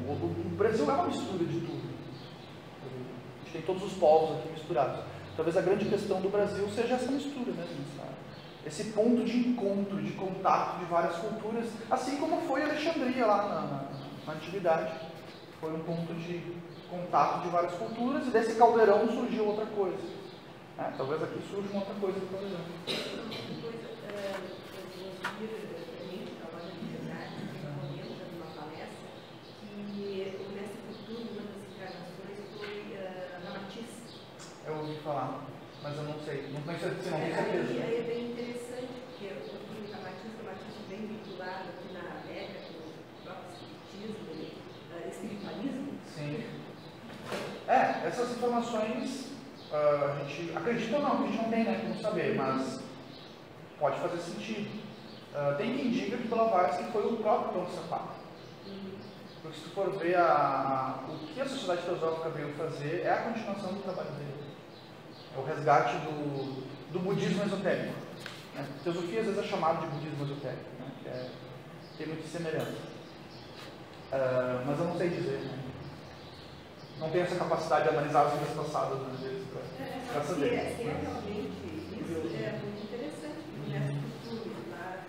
Speaker 1: O Brasil é uma mistura de tudo. A gente tem todos os povos aqui misturados. Talvez a grande questão do Brasil seja essa mistura mesmo, sabe? Esse ponto de encontro, de contato de várias culturas, assim como foi Alexandria lá na Antiguidade. Foi um ponto de contato de várias culturas, e desse caldeirão surgiu outra coisa. Talvez aqui surja uma outra coisa do caldeirão. Eu ouvi falar, mas eu não sei. Não tenho certeza.
Speaker 3: Aí é bem interessante, porque o Ramatiz bem vinculado aqui na América com o próprio espiritualismo.
Speaker 1: Sim. Essas informações, a gente acredita ou não, que a gente não tem, né, como saber, mas pode fazer sentido. Tem quem diga que Blavatsky foi o próprio Tom Sapato. Porque se tu for ver o que a Sociedade Teosófica veio fazer, é a continuação do trabalho dele. É o resgate do budismo esotérico. Né? Teosofia às vezes é chamado de budismo esotérico, né? Que tem muita semelhança. Mas eu não sei dizer. Né? Não tenho essa capacidade de analisar as vidas passadas deles para saber.
Speaker 3: Se é realmente isso, é muito interessante, porque nessa cultura, lá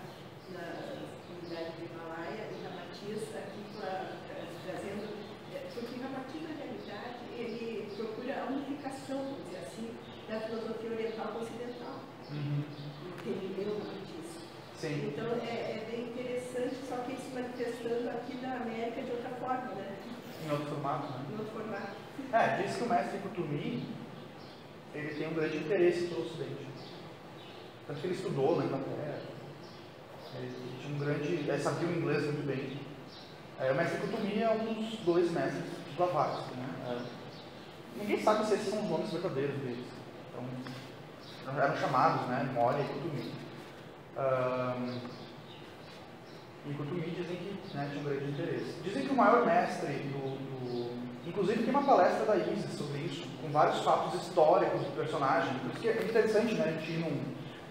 Speaker 3: nas comunidades do Himalaia, e Ramatiz aqui trazendo. Porque Ramatiz, na realidade, ele procura a unificação, vamos dizer assim, da filosofia oriental com ocidental. Entendeu, Ramatiz?
Speaker 1: Sim.
Speaker 3: Então é bem interessante, só que se manifestando aqui na América de outra forma, né?
Speaker 1: Em outro formato, né?
Speaker 3: Em outro formato.
Speaker 1: Diz que o mestre Kutumi, ele tem um grande interesse pelo Ocidente. Tanto que ele estudou na Inglaterra. Ele tinha um grande... Ele sabia o inglês muito bem. O mestre Kutumi é um dos 2 mestres dos Blavatsky, né? Ninguém sabe se esses são os nomes verdadeiros deles. Então, eram chamados, né? Moria e Kutumi. E Kutumi dizem que, né, tinha um grande interesse. Dizem que o maior mestre inclusive tem uma palestra da Isis sobre isso, com vários fatos históricos do personagem. Por isso que é interessante, né, a gente ir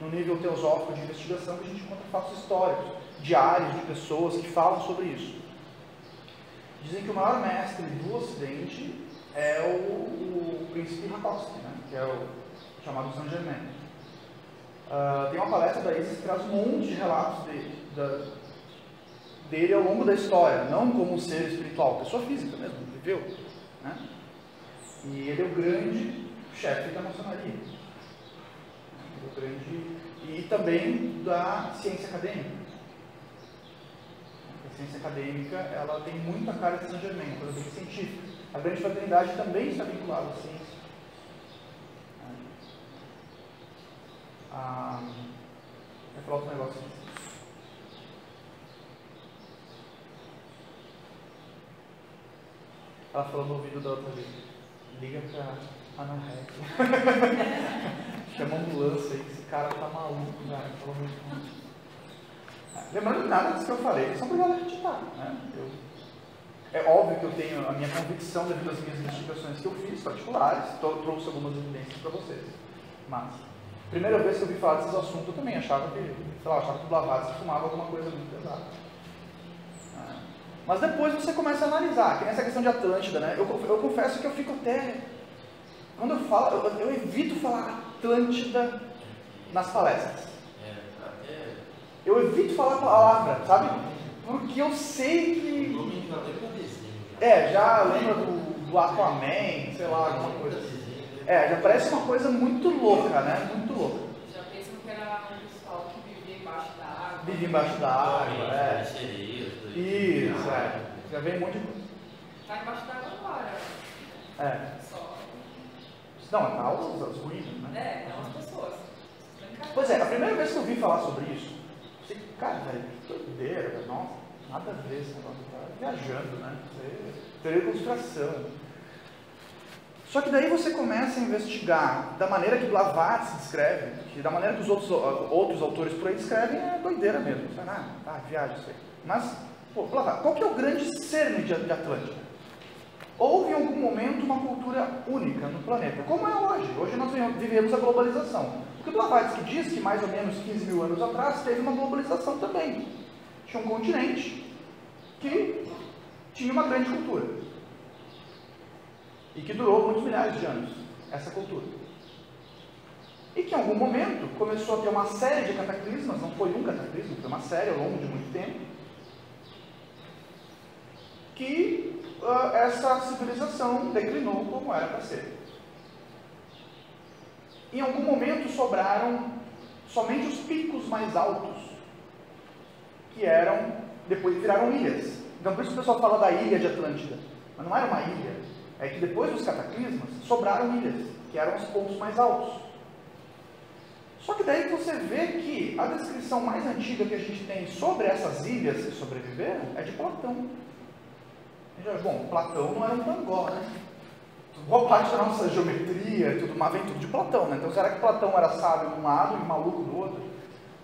Speaker 1: no nível teosófico de investigação, que a gente encontra fatos históricos, diários de pessoas que falam sobre isso. Dizem que o maior mestre do Ocidente é o príncipe Rákóczi, né? Que é o chamado Saint-Germain. Tem uma palestra da Isis que traz um monte de relatos dele ao longo da história, não como um ser espiritual, pessoa física mesmo, viveu, né? E ele é o grande chefe da maçonaria, e também da ciência acadêmica. A ciência acadêmica, ela tem muita cara de Saint-Germain, uma coisa bem científica. A grande fraternidade também está vinculada à ciência. Vou falar outro negócio aqui. Ela falou no ouvido da outra vez: liga pra Ana Rec. Chama a ambulância aí, esse cara tá maluco, cara. Falou muito. Lembrando que nada disso que eu falei, são obrigados a acreditar, né? É óbvio que eu tenho a minha convicção devido às minhas investigações que eu fiz, particulares, trouxe algumas evidências para vocês. Mas, primeira vez que eu vi falar desses assuntos, eu também achava que, achava que o Blavatsky fumava alguma coisa muito pesada. Mas depois você começa a analisar, que nessa questão de Atlântida, né? Eu confesso que eu fico até... Quando eu falo, eu evito falar Atlântida nas palestras. Eu evito falar a palavra, sabe? Porque eu sei que... já lembra do Aquaman, sei lá, alguma coisa assim. Já parece uma coisa muito louca, né? Muito louca.
Speaker 2: Já pensam que era um pessoal que vivia embaixo da água.
Speaker 1: Vivia embaixo da água, Isso, Já vem um monte de coisa.
Speaker 2: Tá embaixo da água agora. Só.
Speaker 1: Não, tá as ruínas, né?
Speaker 2: Não as pessoas.
Speaker 1: Pois a primeira vez que eu vi falar sobre isso, eu pensei, cara, velho, que doideira, nossa, nada a ver esse negócio, tá viajando, né? Teoria de conspiração. Só que daí você começa a investigar da maneira que Blavatsky descreve, e da maneira que os outros autores por aí descrevem, é doideira mesmo. Viagem isso aí. Mas, Blavatsky, qual que é o grande cerne de Atlântida? Houve em algum momento uma cultura única no planeta, como é hoje. Hoje nós vivemos a globalização. Porque Blavatsky diz que mais ou menos 15 mil anos atrás teve uma globalização também. Tinha um continente que tinha uma grande cultura. E que durou muitos milhares de anos, essa cultura. E que em algum momento começou a ter uma série de cataclismas, não foi um cataclismo, foi uma série ao longo de muito tempo, que essa civilização declinou como era para ser. Em algum momento sobraram somente os picos mais altos, que depois viraram ilhas. Então por isso que o pessoal fala da ilha de Atlântida, mas não era uma ilha. É que depois dos cataclismas sobraram ilhas, que eram os pontos mais altos. Só que daí você vê que a descrição mais antiga que a gente tem sobre essas ilhas que sobreviveram é de Platão. Bom, Platão não era um Van, né? Boa parte da nossa geometria e tudo mais vem tudo de Platão, né? Então será que Platão era sábio de um lado e maluco do outro?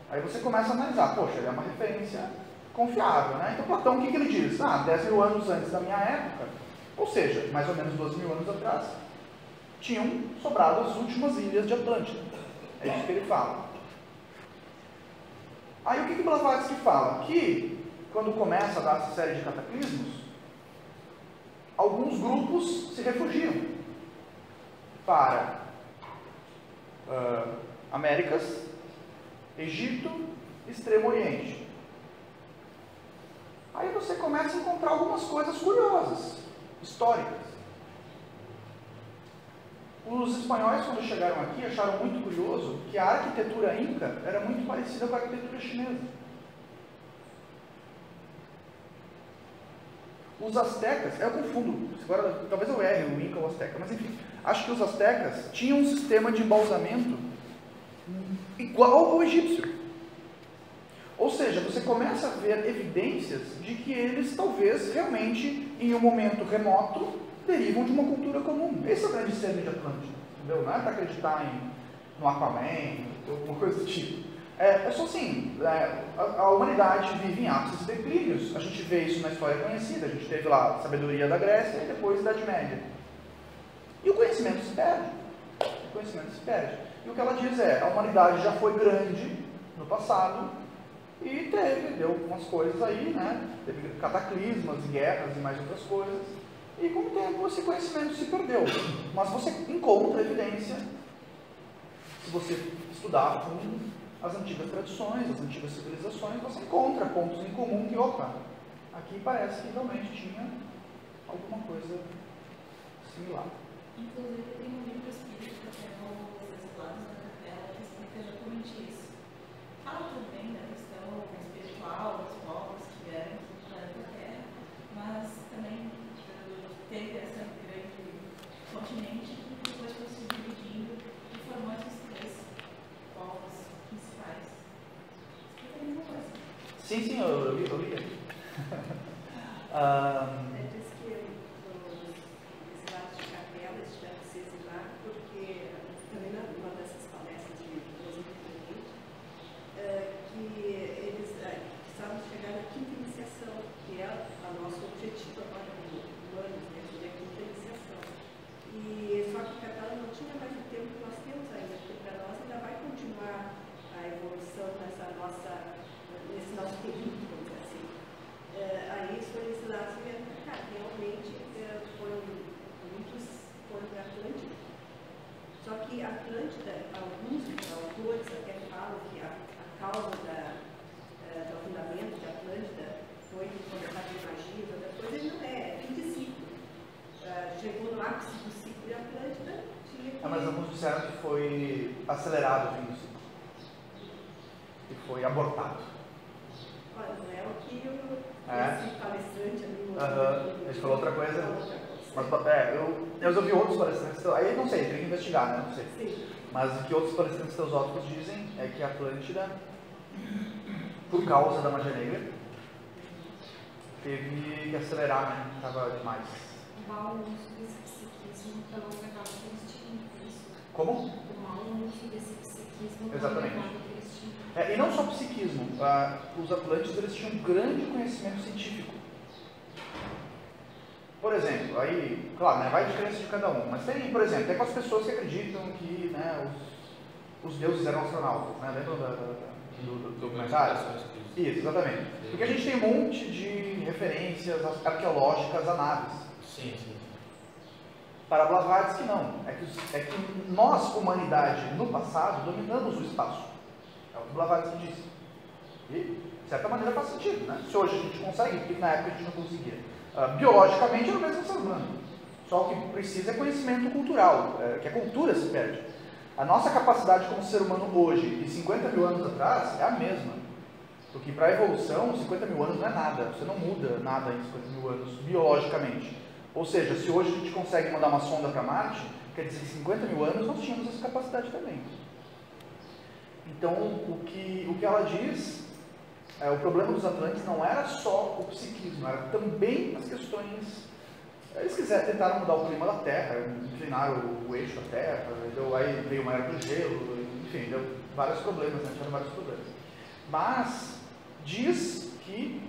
Speaker 1: Aí você começa a analisar, poxa, ele é uma referência confiável, né? Então Platão, o que ele diz? 10 mil anos antes da minha época, ou seja, mais ou menos 12 mil anos atrás, tinham sobrado as últimas ilhas de Atlântida. É isso que ele fala. Aí o que Blavatsky fala? Que quando começa a dar essa série de cataclismos, alguns grupos se refugiam para Américas, Egito, Extremo Oriente. Aí você começa a encontrar algumas coisas curiosas, históricas. Os espanhóis, quando chegaram aqui, acharam muito curioso que a arquitetura inca era muito parecida com a arquitetura chinesa. Os astecas, eu confundo, agora talvez eu erre o inca ou o asteca, mas enfim, acho que os astecas tinham um sistema de embalsamento igual ao egípcio. Ou seja, você começa a ver evidências de que eles talvez realmente, em um momento remoto, derivam de uma cultura comum. Esse é o grande cerne de Atlântida, entendeu? Não é para acreditar no Aquaman, ou alguma coisa do tipo. É só assim, a humanidade vive em ápices e declínios. A gente vê isso na história conhecida. A gente teve lá a sabedoria da Grécia e depois a Idade Média. E o conhecimento se perde. E o que ela diz é, a humanidade já foi grande no passado e deu algumas coisas aí, né? Teve cataclismas, guerras e mais outras coisas. E com o tempo esse conhecimento se perdeu. Mas você encontra evidência, se você estudar a fundo as antigas tradições, as antigas civilizações, você encontra pontos em comum que, opa, aqui parece que realmente tinha alguma coisa similar.
Speaker 2: Inclusive tem um livro espírita que é o Os Lados da Capela, que explica exatamente isso. Fala também da questão espiritual dos povos que vieram aqui do planeta Terra, mas também teve essa grande continente que depois foi se dividindo e formou esses três povos principais. Explica a mesma coisa.
Speaker 1: Sim, eu li.
Speaker 3: Diz que esses lados de capela tiveram que se exilar porque, também numa dessas palestras de filosofia, que eles precisavam chegar na quinta iniciação, que é o nosso objetivo agora no ano, né, que é a quinta iniciação. E só que a capela não tinha mais o tempo que nós temos ainda, porque para nós ainda vai continuar a evolução nesse nosso período, vamos dizer assim. Aí os solicitados vieram para cá, realmente muitos foram para a Atlântida. Só que a Atlântida, alguns autores até falam que a causa do afundamento de Atlântida foi quando estava em magia, outra coisa, ele não é fim de ciclo. Chegou no ápice do ciclo de Atlântida, tinha que...
Speaker 1: Mas alguns disseram que foi acelerado o fim do ciclo. Que foi abortado.
Speaker 3: Olha, não é o que esse palestrante ali...
Speaker 1: Ele falou outra coisa. Mas eu ouvi outros palestrantes, aí não sei, tem que investigar, né? Não sei.
Speaker 3: Sim.
Speaker 1: Mas o que outros palestrantes teosóficos dizem é que a Atlântida, por causa da magia negra, teve que acelerar, né? Estava demais.
Speaker 2: O mau uso desse psiquismo pelo legado que eles tinham, isso.
Speaker 1: Como?
Speaker 2: O mau uso desse psiquismo pelo
Speaker 1: Exatamente.
Speaker 2: legado que eles tinham.
Speaker 1: E não só psiquismo, os Atlântidos eles tinham um grande conhecimento científico. Por exemplo, aí, claro, né, vai de crença de cada um, mas tem, por exemplo, tem aquelas pessoas que acreditam que, né, os deuses eram astronautas, né? Lembram do documentário? Isso, exatamente. Porque a gente tem um monte de referências arqueológicas a naves.
Speaker 4: Sim.
Speaker 1: Para Blavatsky que não, é que nós, humanidade, no passado, dominamos o espaço. É o que Blavatsky disse. E, de certa maneira, faz sentido, né? Se hoje a gente consegue, porque na época a gente não conseguia. Biologicamente é o mesmo ser humano. Só o que precisa é conhecimento cultural, que a cultura se perde. A nossa capacidade como ser humano hoje e 50 mil anos atrás é a mesma. Porque para a evolução, 50 mil anos não é nada. Você não muda nada em 50 mil anos, biologicamente. Ou seja, se hoje a gente consegue mandar uma sonda para Marte, quer dizer que em 50 mil anos nós tínhamos essa capacidade também. Então, o que ela diz, o problema dos Atlantes não era só o psiquismo, era também as questões... Eles tentaram mudar o clima da Terra, inclinaram o eixo da Terra, aí veio uma era do gelo, enfim, deu vários problemas, né? Tiveram vários problemas. Mas diz que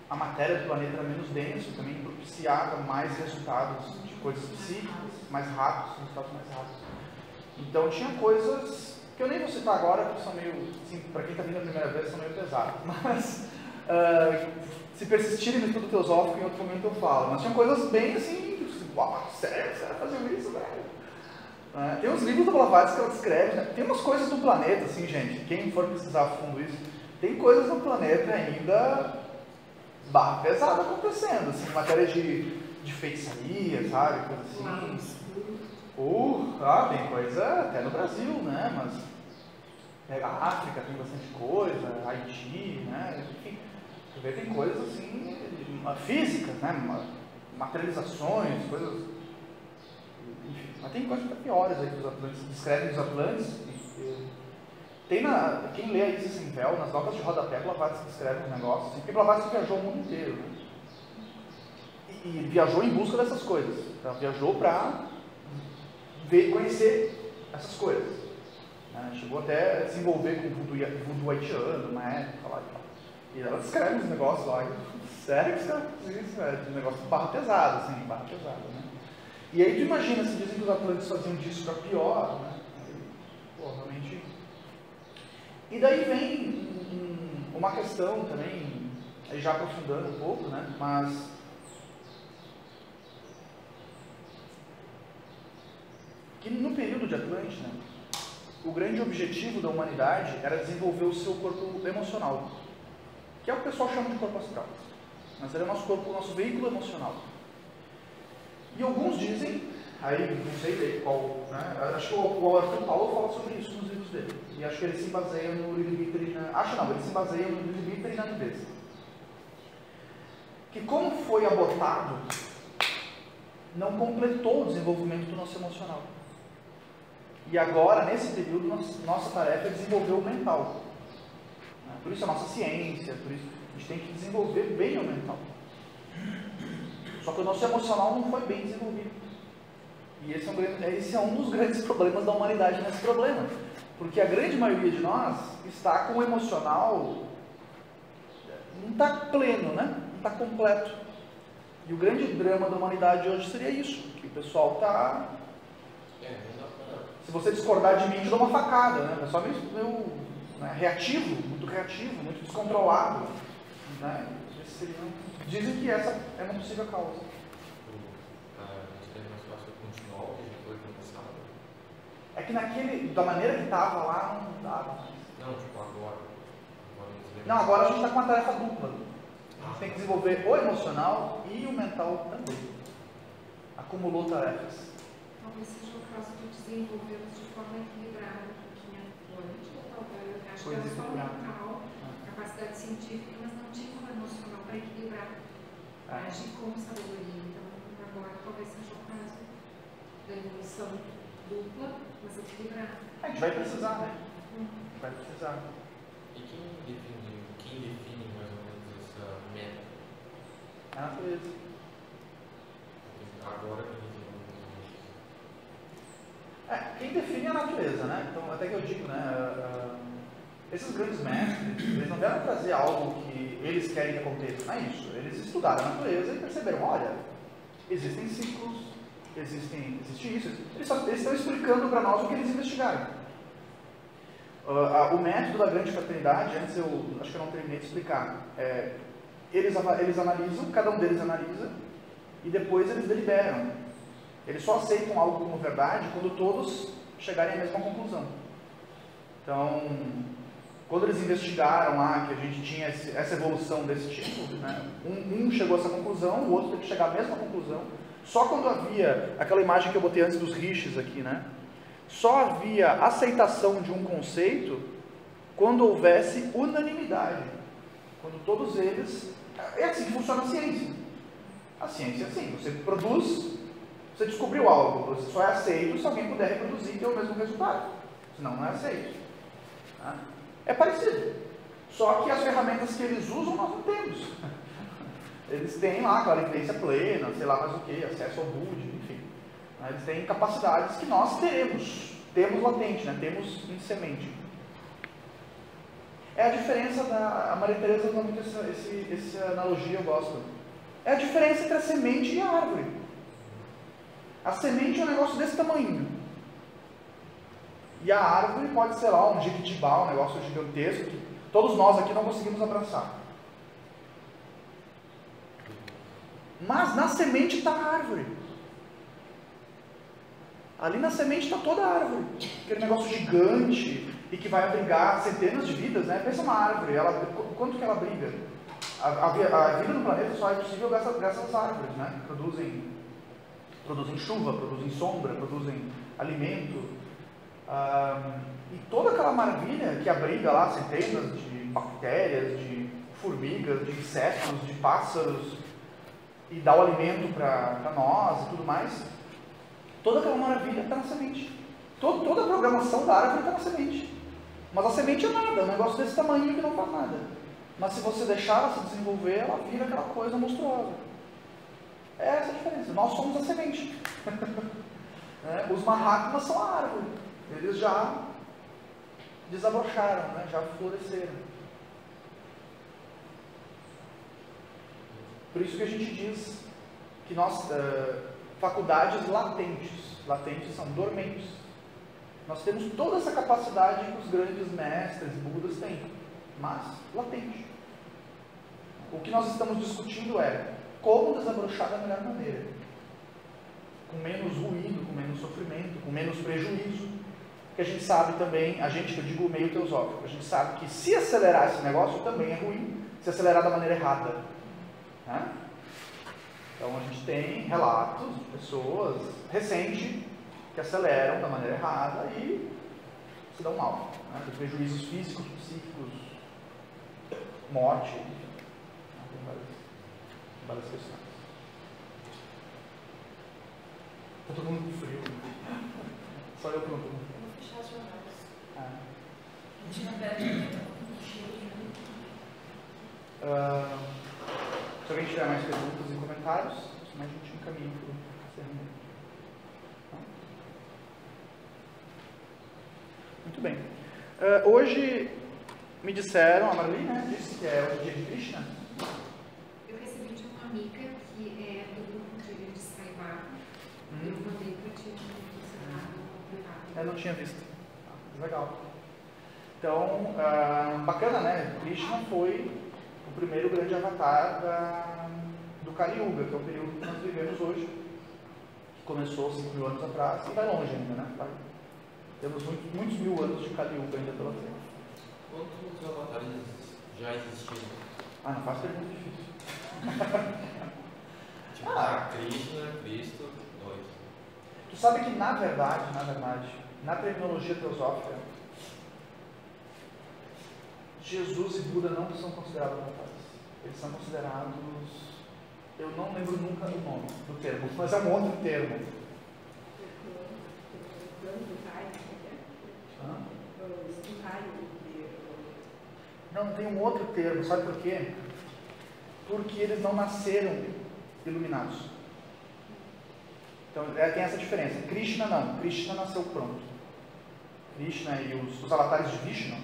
Speaker 1: a matéria do planeta era menos densa, também propiciava mais resultados de coisas psíquicas, mais rápidos, resultados mais rápidos. Então tinha coisas que eu nem vou citar agora, porque são meio, assim, para quem está vindo a primeira vez, são meio pesadas, mas se persistirem no estudo teosófico, em outro momento eu falo. Mas tinha coisas bem assim, uau, sério, você vai fazer isso, velho? Tem uns livros do Blavatsky que ela descreve, né? Tem umas coisas do planeta, assim, gente, quem for pesquisar a fundo isso, tem coisas no planeta ainda pesada acontecendo, assim, matéria de feitiçaria, sabe, coisa assim. Tem coisa até no Brasil, né, mas a África tem bastante coisa, Haiti, né, enfim, você vê, tem coisas assim, físicas, né, materializações, coisas, enfim, mas tem coisas até piores aí que os Atlantes, descrevem os Atlantes, tem quem lê a Isis Sem Véu, nas notas de rodapé, Blavatsky descreve um negócio, assim, porque Blavatsky viajou o mundo inteiro, né, e viajou em busca dessas coisas, então, viajou para conhecer essas coisas, né? Chegou até a se envolver com o voodoo haitiano na época lá e tal. E ela descreve uns negócios lá, sério que você faz isso, velho? Um negócio barra pesado, assim, barra pesada, né? E aí tu imagina, se dizem que os Atlantes faziam disso para pior, né? Pô, realmente... E daí vem uma questão também, aí já aprofundando um pouco, né? Mas... que no período de Atlântida, o grande objetivo da humanidade era desenvolver o seu corpo emocional, que é o que o pessoal chama de corpo astral. Mas era o nosso corpo, o nosso veículo emocional. E alguns dizem, aí não sei qual, né? Acho que o Arthur Paulo fala sobre isso nos livros dele. E acho que ele se baseia no livre-arbítrio ele se baseia no livre-arbítrio e na nudez. Que como foi abortado, não completou o desenvolvimento do nosso emocional. E agora, nesse período, nossa tarefa é desenvolver o mental. Por isso a nossa ciência, por isso a gente tem que desenvolver bem o mental. Só que o nosso emocional não foi bem desenvolvido. E esse é um dos grandes problemas da humanidade nesse problema. Porque a grande maioria de nós está com o emocional, não está pleno, né? Não está completo. E o grande drama da humanidade hoje seria isso, que o pessoal está... Se você discordar de mim, eu te dou uma facada, né? O pessoal é meio reativo, muito descontrolado. Né? Dizem que essa é uma possível causa. É que da maneira que estava lá, não dava mais.
Speaker 4: Não, tipo agora.
Speaker 1: Não, agora a gente está com uma tarefa dupla. A gente tem que desenvolver o emocional e o mental também. Acumulou tarefas.
Speaker 5: Talvez seja o caso de desenvolvê-los de forma equilibrada, porque antes, talvez, eu acho que era só mental, capacidade científica, mas não tinha um emocional para equilibrar, agir com sabedoria. Então, agora talvez seja o caso da evolução dupla, mas equilibrada.
Speaker 1: A gente vai precisar, né? Vai precisar.
Speaker 4: E quem define mais ou menos essa meta?
Speaker 1: A natureza.
Speaker 4: Agora
Speaker 1: quem define é a natureza, né? Então, até que eu digo, né? Esses grandes mestres, eles não vieram trazer algo que eles querem que aconteça, não é isso. Eles estudaram a natureza e perceberam, olha, existem ciclos, existe isso. Eles estão explicando para nós o que eles investigaram. O método da grande fraternidade, antes eu acho que eu não terminei de explicar, eles analisam, cada um deles analisa, e depois eles deliberam. Eles só aceitam algo como verdade quando todos chegarem à mesma conclusão. Então, quando eles investigaram lá que a gente tinha essa evolução desse tipo, né, um chegou a essa conclusão, o outro teve que chegar à mesma conclusão. Só quando havia aquela imagem que eu botei antes dos rishis aqui, né? Só havia aceitação de um conceito quando houvesse unanimidade. Quando todos eles... É assim que funciona a ciência. A ciência é assim, você produz, você descobriu algo, você só é aceito se alguém puder reproduzir e ter o mesmo resultado. Senão não é aceito. Tá? É parecido. Só que as ferramentas que eles usam nós não temos. Eles têm lá aquela evidência plena, sei lá mais o que, acesso ao Bud, enfim. Eles têm capacidades que nós temos latente, né? Temos em semente. É a diferença a Maria Teresa usa muito essa analogia, eu gosto. É a diferença entre a semente e a árvore. A semente é um negócio desse tamanho. E a árvore pode ser lá um jequitibá, um negócio gigantesco que todos nós aqui não conseguimos abraçar. Mas na semente está a árvore. Ali na semente está toda a árvore. Aquele negócio gigante e que vai abrigar centenas de vidas, né? Pensa uma árvore, quanto que ela abriga? A vida no planeta só é possível graças às árvores, né? Produzem chuva, produzem sombra, produzem alimento. E toda aquela maravilha que abriga lá centenas de bactérias, de formigas, de insetos, de pássaros, e dá o alimento para nós e tudo mais, toda aquela maravilha está na semente. Toda a programação da árvore está na semente. Mas a semente é nada, é um negócio desse tamanho que não faz nada. Mas se você deixar ela se desenvolver, ela vira aquela coisa monstruosa. É essa a diferença. Nós somos a semente. Os Mahatmas são a árvore. Eles já desabrocharam, né? Já floresceram. Por isso que a gente diz que nós, faculdades latentes. Latentes são dormentes. Nós temos toda essa capacidade que os grandes mestres, Budas têm, mas latente. O que nós estamos discutindo é como desabrochar da melhor maneira, com menos ruído, com menos sofrimento, com menos prejuízo. Porque a gente sabe também, a gente, que eu digo o meio teosófico, a gente sabe que se acelerar esse negócio também é ruim, se acelerar da maneira errada. Né? Então a gente tem relatos de pessoas recentes que aceleram da maneira errada e se dão mal. Né? Tem prejuízos físicos, psíquicos, morte, tem várias questões. Está todo mundo com frio. Só eu que não estou.
Speaker 2: Eu vou fechar as jornadas.
Speaker 1: Ah.
Speaker 2: A gente não deve ter um cheiro de muito.
Speaker 1: Se alguém tiver mais perguntas e comentários, senão a gente encaminha para o encerramento. Muito bem. Hoje me disseram, a Marli, né, disse que é o dia de Krishna.
Speaker 5: Eu recebi de uma amiga que é do grupo de Saibá. Eu mandei para ti no privado.
Speaker 1: Eu não tinha visto. Legal. Então, bacana, né? Krishna foi o primeiro grande avatar do Kali Yuga, que é o período que nós vivemos hoje, que começou 5.000 anos atrás e vai longe ainda, né? Temos muitos mil anos de Kali Yuga ainda pela frente.
Speaker 4: Quantos avatares já existiram?
Speaker 1: Não faz pergunta difícil.
Speaker 4: Tipo, Krishna, Cristo, 2.
Speaker 1: Tu sabe que, na verdade, na terminologia teosófica, Jesus e Buda não são considerados avatares. Eles são considerados... Eu não lembro nunca do nome, do termo, mas é um outro termo. Não, tem um outro termo, sabe por quê? Porque eles não nasceram iluminados. Então, tem essa diferença. Krishna não, Krishna nasceu pronto. Krishna e os avatares de Vishnu,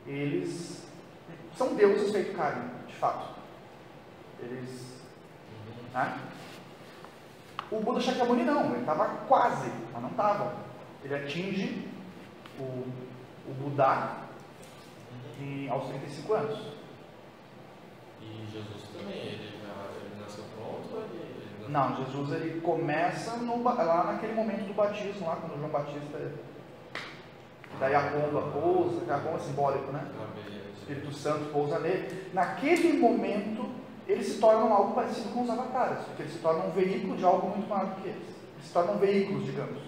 Speaker 1: eles são deuses feito carne, de fato. Eles... Né? O Buda Shakyamuni não, ele estava quase, mas não estava. Ele atinge o Buda aos 35 anos.
Speaker 4: E Jesus também, ele nasceu pronto ou ele
Speaker 1: Não, Jesus ele começa lá naquele momento do batismo, lá quando João Batista, daí a pomba pousa, a pomba é simbólico, né? O Espírito Santo pousa nele. Naquele momento, eles se tornam algo parecido com os avatares, porque eles se tornam um veículo de algo muito maior do que eles. Eles se tornam veículos, digamos.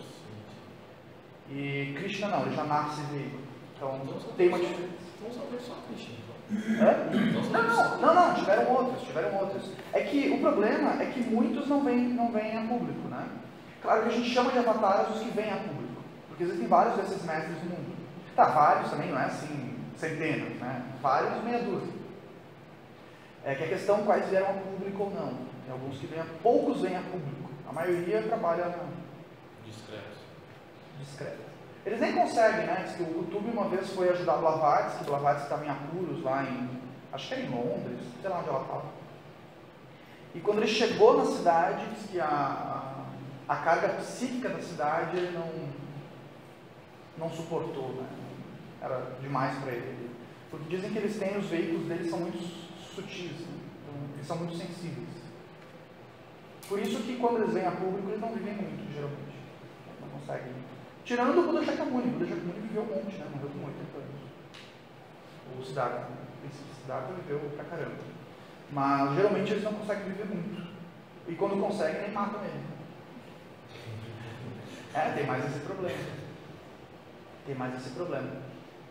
Speaker 1: E Krishna não, ele já nasce veículo. Então, tem uma diferença.
Speaker 4: Não só só Krishna.
Speaker 1: Não, tiveram outros. É que o problema é que muitos não vêm a público, né? Claro que a gente chama de avatares os que vêm a público, porque existem vários desses mestres no mundo. Vários também, não é assim, centenas, né? Vários, meia dúzia. É que a questão quais vieram a público ou não. Tem alguns que poucos vêm a público. A maioria trabalha discreto. Eles nem conseguem, né? Diz que o Kutubi uma vez foi ajudar Blavatsky, que Blavatsky estava em apuros lá acho que era em Londres, sei lá onde ela estava. E quando ele chegou na cidade, diz que a carga psíquica da cidade ele não suportou, né? Era demais para ele. Porque dizem que eles têm, os veículos deles são muito sutis, né? Então, eles são muito sensíveis. Por isso que quando eles vêm a público, eles não vivem muito, geralmente. Não conseguem. Tirando o Buda Shakyamuni. O Buda Shakyamuni viveu um monte, né? Morreu com 80 anos. O Siddhartha. O Siddhartha viveu pra caramba. Mas geralmente eles não conseguem viver muito. E quando conseguem, nem matam ele. Tem mais esse problema.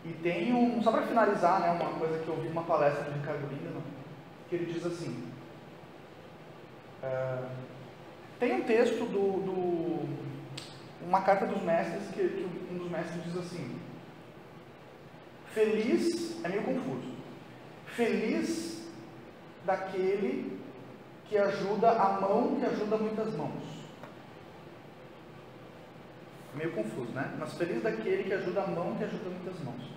Speaker 1: E tem só para finalizar, né, uma coisa que eu ouvi numa palestra do Ricardo Lindemann, que ele diz assim, tem um texto uma carta dos mestres, que um dos mestres diz assim, feliz, é meio confuso, feliz daquele que ajuda a mão que ajuda muitas mãos. Meio confuso, né? Mas feliz daquele que ajuda a mão que ajuda muitas mãos.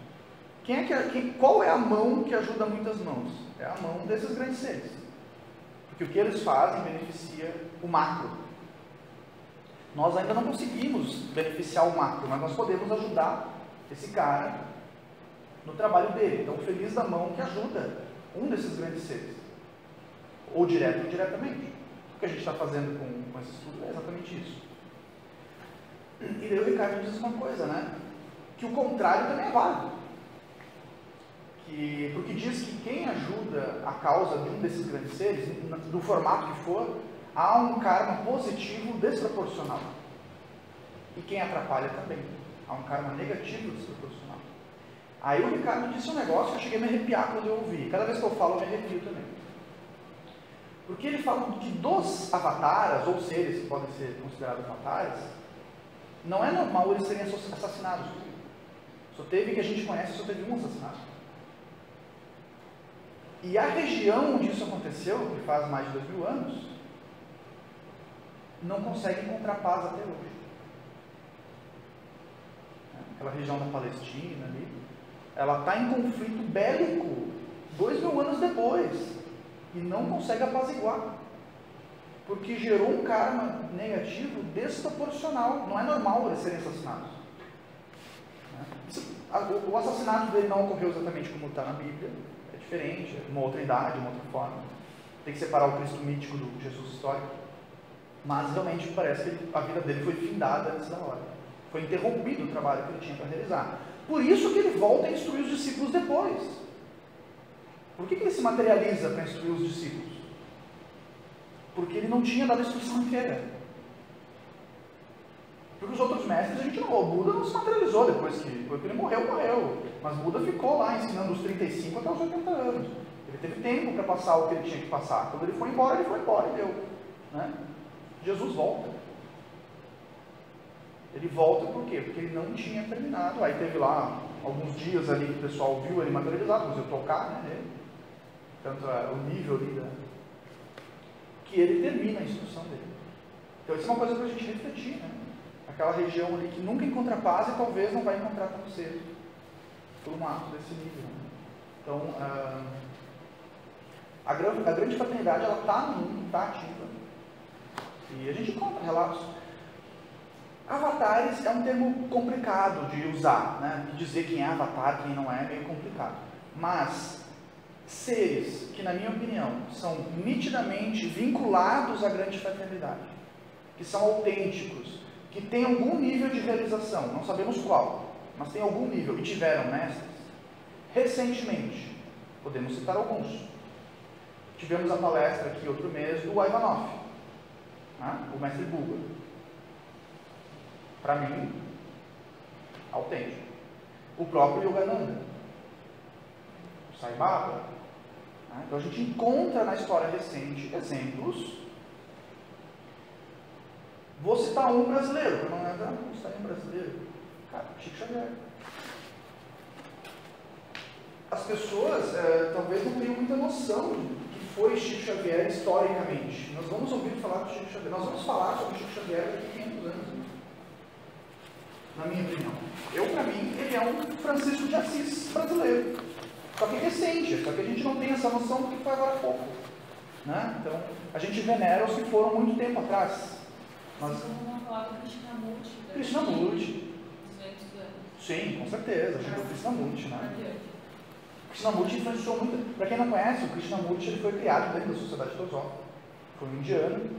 Speaker 1: Qual é a mão que ajuda muitas mãos? É a mão desses grandes seres. Porque o que eles fazem beneficia o macro. Nós ainda não conseguimos beneficiar o macro, mas nós podemos ajudar esse cara no trabalho dele. Então, feliz da mão que ajuda um desses grandes seres, ou direto ou indiretamente. O que a gente está fazendo com esse estudo é exatamente isso. E daí o Ricardo diz uma coisa, né? Que o contrário também é válido. Porque diz que quem ajuda a causa de um desses grandes seres, do formato que for, há um karma positivo desproporcional. E quem atrapalha também. Há um karma negativo desproporcional. Aí o Ricardo disse um negócio que eu cheguei a me arrepiar quando eu ouvi. Cada vez que eu falo, eu me arrepio também. Porque ele fala que dos avataras, ou seres que podem ser considerados avatares, não é normal eles serem assassinados. Só teve, que a gente conhece, só teve um assassinato. E a região onde isso aconteceu, que faz mais de 2000 anos, não consegue encontrar paz até hoje. Aquela região da Palestina ali, ela está em conflito bélico 2000 anos depois e não consegue apaziguar, porque gerou um karma negativo desproporcional. Não é normal eles serem assassinados. O assassinato dele não ocorreu exatamente como está na Bíblia, é diferente, é uma outra idade, uma outra forma. Tem que separar o Cristo mítico do Jesus histórico. Mas realmente parece que a vida dele foi findada antes da hora. Foi interrompido o trabalho que ele tinha para realizar. Por isso que ele volta a instruir os discípulos depois. Por que ele se materializa para instruir os discípulos? Porque ele não tinha dado a instrução inteira. Porque os outros mestres, a gente não, o Buda não se materializou depois que ele morreu. Mas Buda ficou lá ensinando os 35 até os 80 anos. Ele teve tempo para passar o que ele tinha que passar. Quando ele foi embora e deu. Né? Jesus volta. Ele volta por quê? Porque ele não tinha terminado. Aí teve lá alguns dias ali que o pessoal viu ele materializado, conseguiu tocar, né, nele. Tanto o nível ali que ele termina a instrução dele. Então isso é uma coisa para a gente refletir, né? Aquela região ali que nunca encontra paz e talvez não vai encontrar tão cedo por um ato desse nível. Né? Então a grande fraternidade, ela está no mundo, está ativa. E a gente encontra relatos. Avatares é um termo complicado de usar, né? Dizer quem é avatar, quem não é meio complicado. Mas seres que, na minha opinião, são nitidamente vinculados à grande fraternidade, que são autênticos, que têm algum nível de realização, não sabemos qual, mas tem algum nível, e tiveram mestres, recentemente, podemos citar alguns. Tivemos a palestra aqui outro mês do Ivanov, né? O mestre Buga. Para mim, autêntico. O próprio Yogananda, o Sai Baba. Né? Então a gente encontra na história recente exemplos. Vou citar um brasileiro, para não lembrar, vou citar um brasileiro. Cara, Chico Xavier. As pessoas talvez não tenham muita noção do que foi Chico Xavier historicamente. Nós vamos ouvir falar do Chico Xavier. Nós vamos falar sobre Chico Xavier daqui a 500 anos. Na minha opinião. Para mim, ele é um Francisco de Assis brasileiro. Só que recente, só que a gente não tem essa noção do que foi agora há pouco. Né? Então, a gente venera os que foram muito tempo atrás.
Speaker 2: Mas vamos falar do Krishnamurti.
Speaker 1: Krishnamurti. Sim, com certeza. A gente viu Krishnamurti, né? Krishnamurti influenciou muito. Para quem não conhece, o Krishnamurti ele foi criado dentro da Sociedade Teosófica. Foi um indiano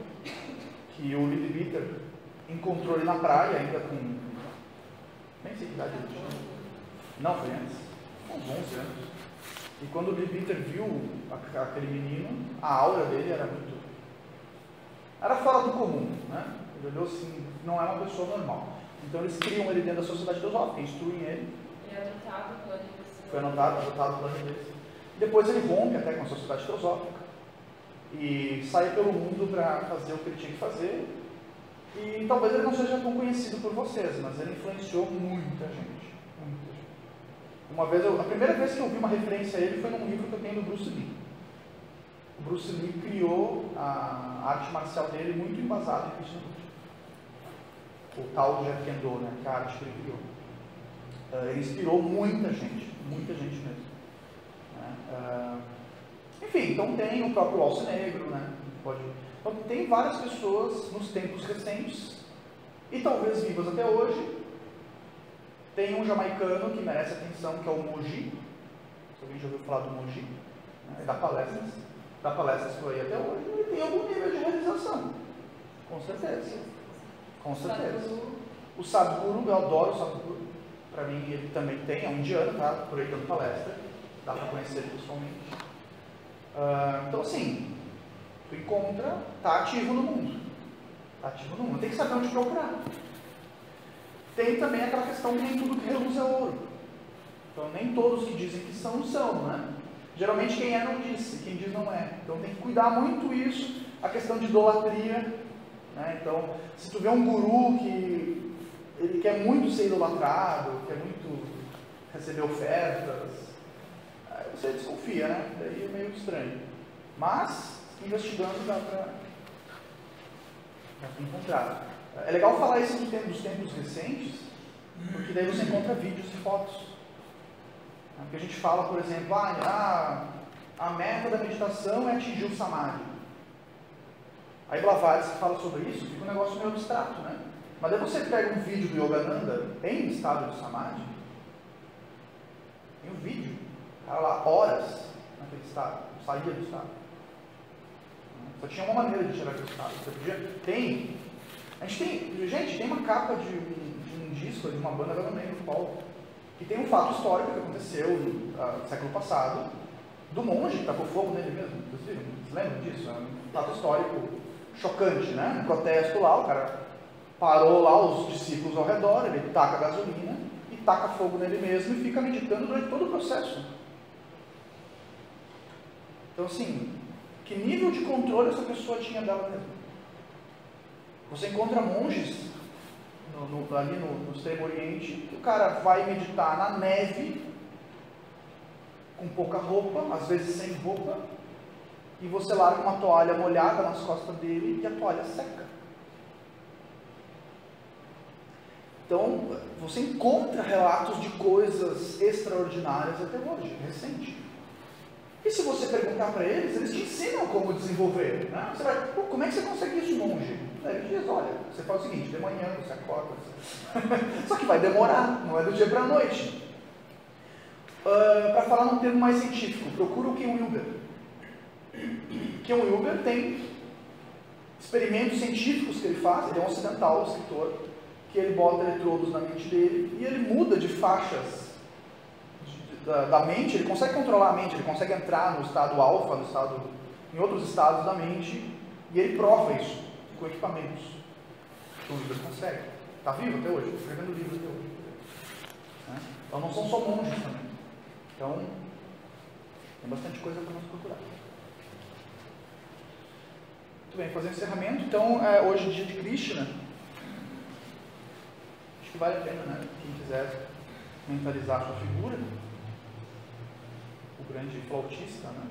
Speaker 1: que o Levi Bitter encontrou ele na praia, ainda com... Nem sei que idade ele tinha. Não, foi antes. Uns 11 anos. E quando o Levi Bitter viu aquele menino, a aura dele era muito... Era fora do comum, né? Ele olhou assim, não é uma pessoa normal. Então eles criam ele dentro da Sociedade Teosófica, instruem ele.
Speaker 2: Ele é adotado pela universidade.
Speaker 1: Foi adotado pela universidade. Depois ele rompe até com a Sociedade Teosófica e sai pelo mundo para fazer o que ele tinha que fazer. E talvez ele não seja tão conhecido por vocês, mas ele influenciou muita gente. Muita gente. Uma vez, a primeira vez que eu vi uma referência a ele foi num livro que eu tenho do Bruce Lee. O Bruce Lee criou a arte marcial dele muito embasada em Krishnamurti. O tal de Kendo, né, que é a arte que ele criou. Ele inspirou muita gente mesmo. Né? Enfim, então tem o próprio Alce Negro, né? Então tem várias pessoas nos tempos recentes e talvez vivas até hoje. Tem um jamaicano que merece atenção, que é o Moji. Se alguém já ouviu falar do Moji, né? Dá palestras por aí até hoje, e tem algum nível de realização. Com certeza. Com certeza. O Sadhguru, eu adoro o Sadhguru. Para mim, ele também tem, é um indiano, tá? Por aí dando palestra. Dá para conhecer ele pessoalmente. Então, assim, tu encontra, tá ativo no mundo. Tá ativo no mundo. Tem que saber onde procurar. Tem também aquela questão que nem tudo que reluz é ouro. Então, nem todos que dizem que são, né? Geralmente quem é não disse, quem diz não é. Então tem que cuidar muito isso, a questão de idolatria, né? Então, se tu vê um guru que ele quer muito ser idolatrado, quer muito receber ofertas, aí você desconfia, né? Daí é meio estranho. Mas, investigando, dá para encontrar. É legal falar isso dos tempos recentes, porque daí você encontra vídeos e fotos. Porque a gente fala, por exemplo, a meta da meditação é atingir o Samadhi. Aí Blavatsky fala sobre isso, fica um negócio meio abstrato, né? Mas daí você pega um vídeo do Yogananda em estado de Samadhi, tem um vídeo, o cara lá, horas naquele estado, não saía do estado. Só tinha uma maneira de tirar aquele estado. Você podia, gente, tem uma capa de um disco, de uma banda, agora não lembro qual, que tem um fato histórico que aconteceu no século passado, do monge que tacou fogo nele mesmo. Vocês viram? Vocês lembram disso? É um fato histórico chocante, né? Um protesto lá, o cara parou lá os discípulos ao redor, ele taca gasolina e taca fogo nele mesmo e fica meditando durante todo o processo. Então, assim, que nível de controle essa pessoa tinha dela mesma? Você encontra monges ali no Extremo Oriente, que o cara vai meditar na neve, com pouca roupa, às vezes sem roupa, e você larga uma toalha molhada nas costas dele e a toalha seca. Então, você encontra relatos de coisas extraordinárias até hoje, recente. E se você perguntar para eles te ensinam como desenvolver. Né? Você vai, como é que você consegue isso, monge? Aí ele diz, olha, você faz o seguinte, de manhã você acorda. Só que vai demorar, não é do dia para a noite. Para falar num termo mais científico, procura o Ken Wilber. Ken Wilber tem experimentos científicos que ele faz, ele é um ocidental, um escritor, que ele bota eletrodos na mente dele e ele muda de faixas da mente, ele consegue controlar a mente, ele consegue entrar no estado alfa, em outros estados da mente, e ele prova isso com equipamentos. O Wilber consegue. Está vivo até hoje, está escrevendo livros até hoje. Né? Então não são só monges também. Então, tem bastante coisa para nós procurar. Muito bem, fazer um encerramento. Então, hoje é dia de Krishna. Acho que vale a pena, né? Quem quiser mentalizar a sua figura. O grande flautista, né?